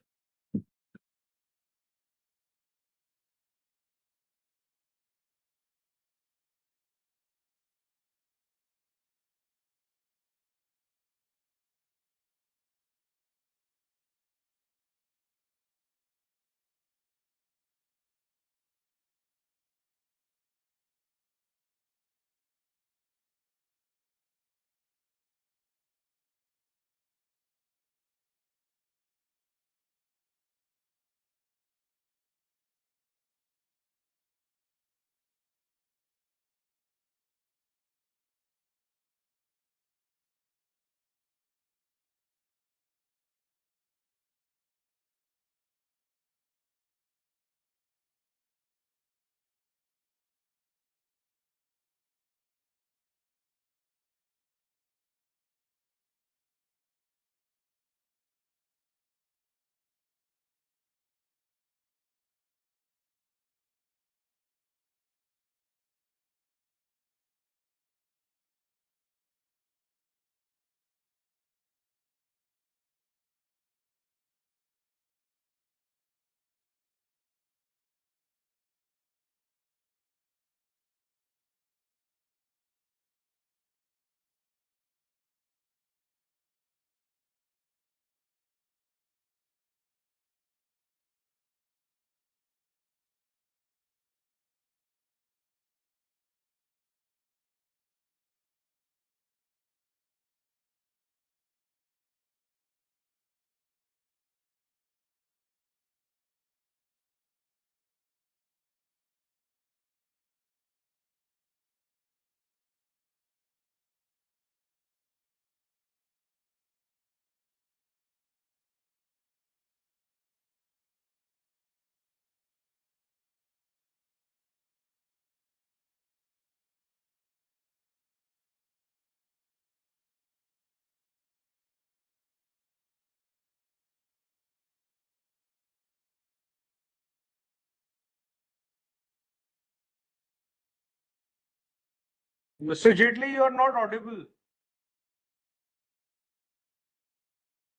Mr. Jaitley, you are not audible.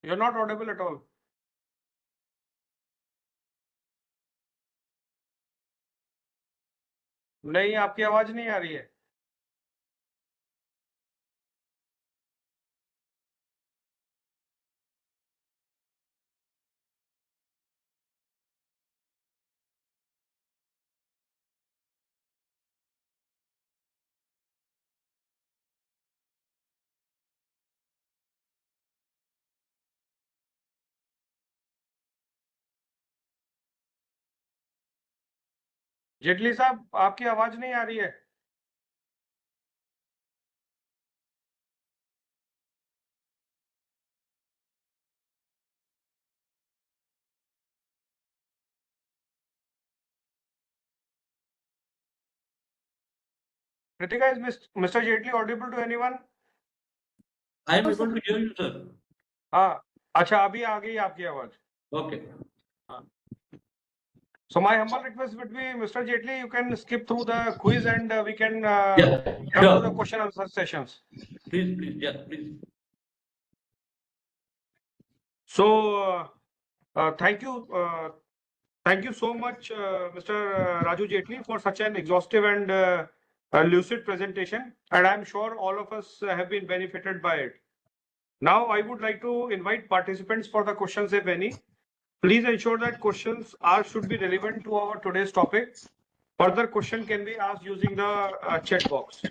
You're not audible at all. नहीं, आपकी आवाज नहीं आ रही है. जेटली साहब, आपकी आवाज नहीं आ रही है. Kritika, is Mr. Jaitley audible to anyone? I am able to hear you, sir. हाँ, अच्छा, अभी आ गई आपकी आवाज. Okay. So my humble request would be, Mr. Jaitley, you can skip through the quiz and we can Yeah, come to the sure. question answer sessions. Please, yeah, please. So thank you so much, Mr. Raju Jaitley, for such an exhaustive and lucid presentation, and I'm sure all of us have been benefited by it. Now I would like to invite participants for the questions, if any. Please ensure that questions should be relevant to our today's topic. Further question can be asked using the chat box.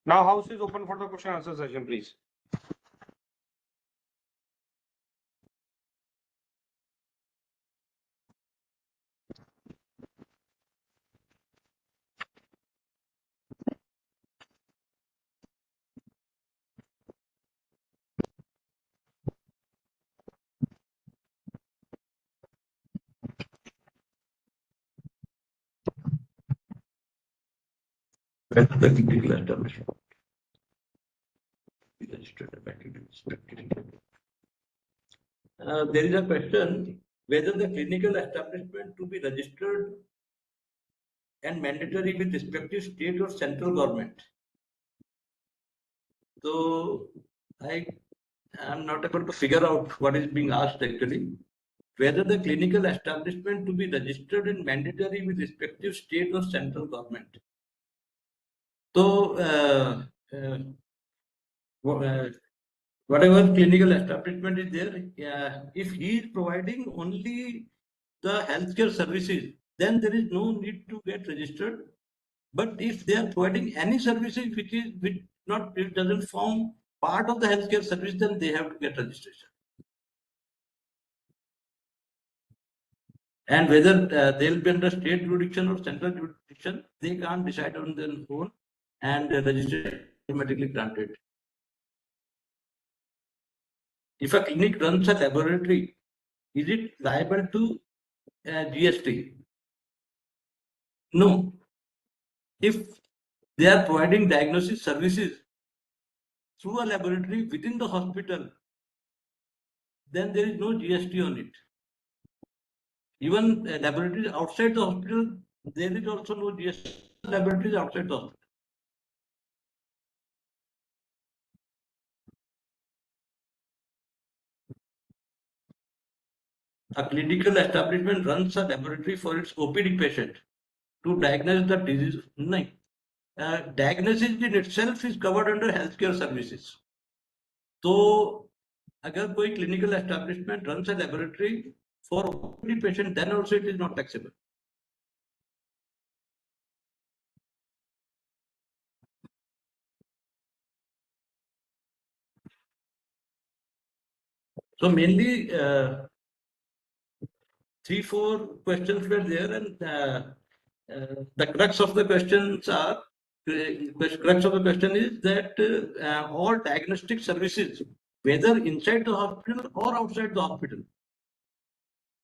Now house is open for the question answer session, please. There is a question whether the clinical establishment to be registered and mandatory with respective state or central government. So I am not able to figure out what is being asked actually. Whether the clinical establishment to be registered and mandatory with respective state or central government. So whatever clinical establishment is there, if he is providing only the healthcare services, then there is no need to get registered. But if they are providing any services which doesn't form part of the healthcare service, then they have to get registration. And whether they'll be under state jurisdiction or central jurisdiction, they can't decide on their own, and registration is automatically granted. If a clinic runs a laboratory, is it liable to GST? No. If they are providing diagnosis services through a laboratory within the hospital, then there is no GST on it. Even laboratories outside the hospital, there is also no GST. Laboratories outside the hospital. A clinical establishment runs a laboratory for its OPD patient to diagnose the disease. No. Diagnosis in itself is covered under healthcare services. So, अगर कोई clinical establishment runs a laboratory for OPD patient, then also it is not taxable. So mainly 3-4 questions were there, and the crux of the questions are, the crux of the question is that all diagnostic services, whether inside the hospital or outside the hospital,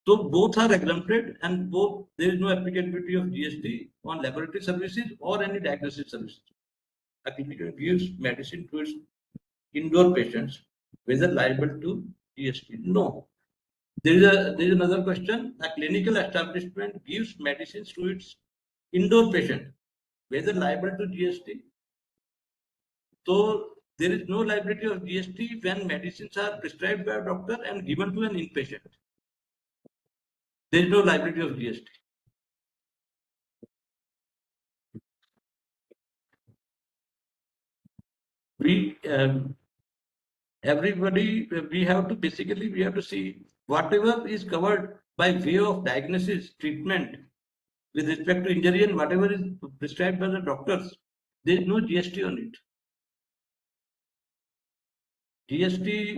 so both are exempted, and both there is no applicability of GST on laboratory services or any diagnostic services. A clinic gives medicine to its indoor patients, whether liable to GST? No. There is another question. A clinical establishment gives medicines to its indoor patient, whether liable to GST? So there is no liability of GST when medicines are prescribed by a doctor and given to an inpatient. There is no liability of GST. We everybody we have to see whatever is covered by way of diagnosis, treatment with respect to injury and whatever is prescribed by the doctors. There is no GST on it. GST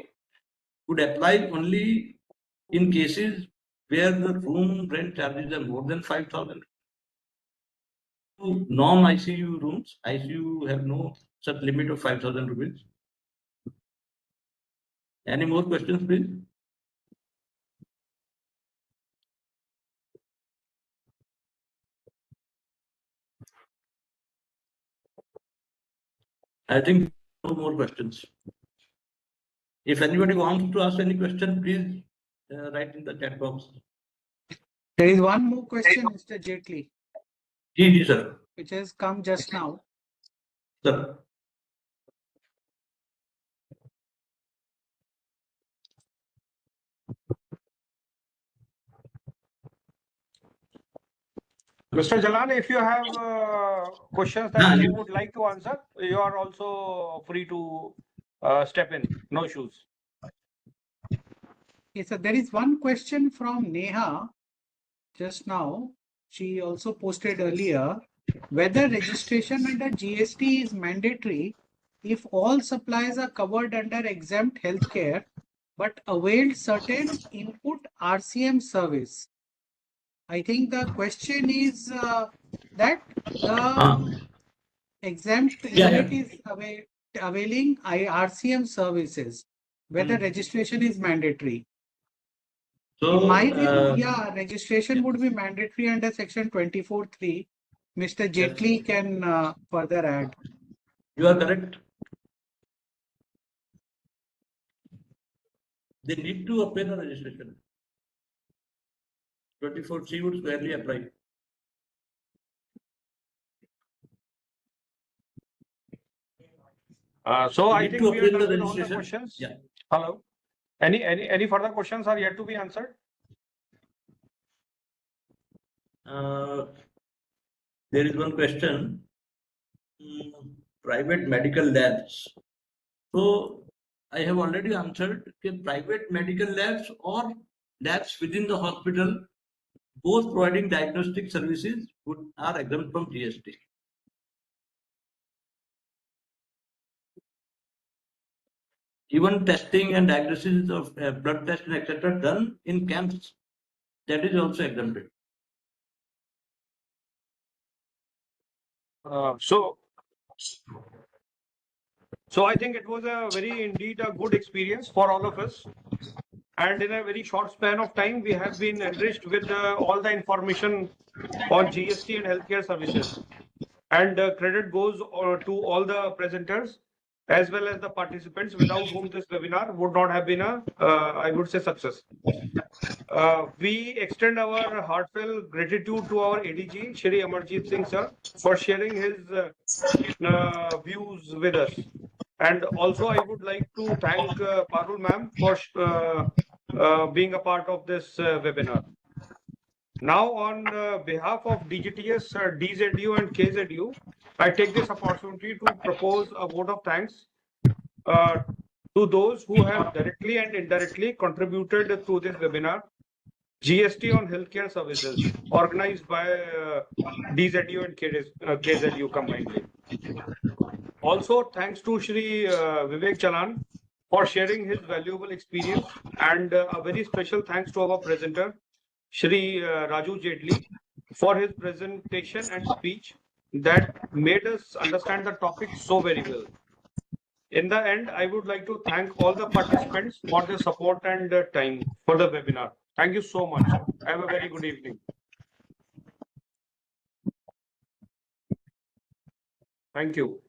would apply only in cases where the room rent charges are more than 5,000. Non-ICU rooms, ICU have no such limit of 5,000 rupees. Any more questions, please? I think no more questions. If anybody wants to ask any question, please write in the chat box. There is one more question, Mr. Jaitley, Yes, sir. which has come just now. Sir. Mr. Jalan, if you have questions that you would like to answer, you are also free to step in. No issues. Yes, sir. There is one question from Neha just now. She also posted earlier whether registration under GST is mandatory if all supplies are covered under exempt healthcare but availed certain input RCM service. I think the question is that the exempt unit is availing RCM services, whether registration is mandatory. So, in my view, yeah, registration would be mandatory under section 24(3). Mr. Jaitley can further add. You are correct. They need to apply the registration. 24(3) would squarely apply. So I think we are done the with all the registration. questions. Yeah. Hello. Any further questions are yet to be answered? There is one question. Private medical labs. So I have already answered. Private medical labs or labs within the hospital, both providing diagnostic services, are exempt from GST. Even testing and diagnosis of blood tests and etc. done in camps, that is also exempted. So I think it was indeed a good experience for all of us. And in a very short span of time, we have been enriched with all the information on GST and healthcare services. And credit goes to all the presenters as well as the participants, without whom this webinar would not have been I would say, success. We extend our heartfelt gratitude to our ADG, Shri Amarjeet Singh sir, for sharing his views with us. And also, I would like to thank Parul ma'am for being a part of this webinar. Now, on behalf of DGTS, DZU and KZU, I take this opportunity to propose a vote of thanks to those who have directly and indirectly contributed to this webinar, GST on healthcare services, organized by DZU and KZU combinedly. Also, thanks to Shri Vivek Chalan for sharing his valuable experience, and a very special thanks to our presenter, Shri Raju Jaitley, for his presentation and speech that made us understand the topic so very well. In the end, I would like to thank all the participants for their support and time for the webinar. Thank you so much. Have a very good evening. Thank you.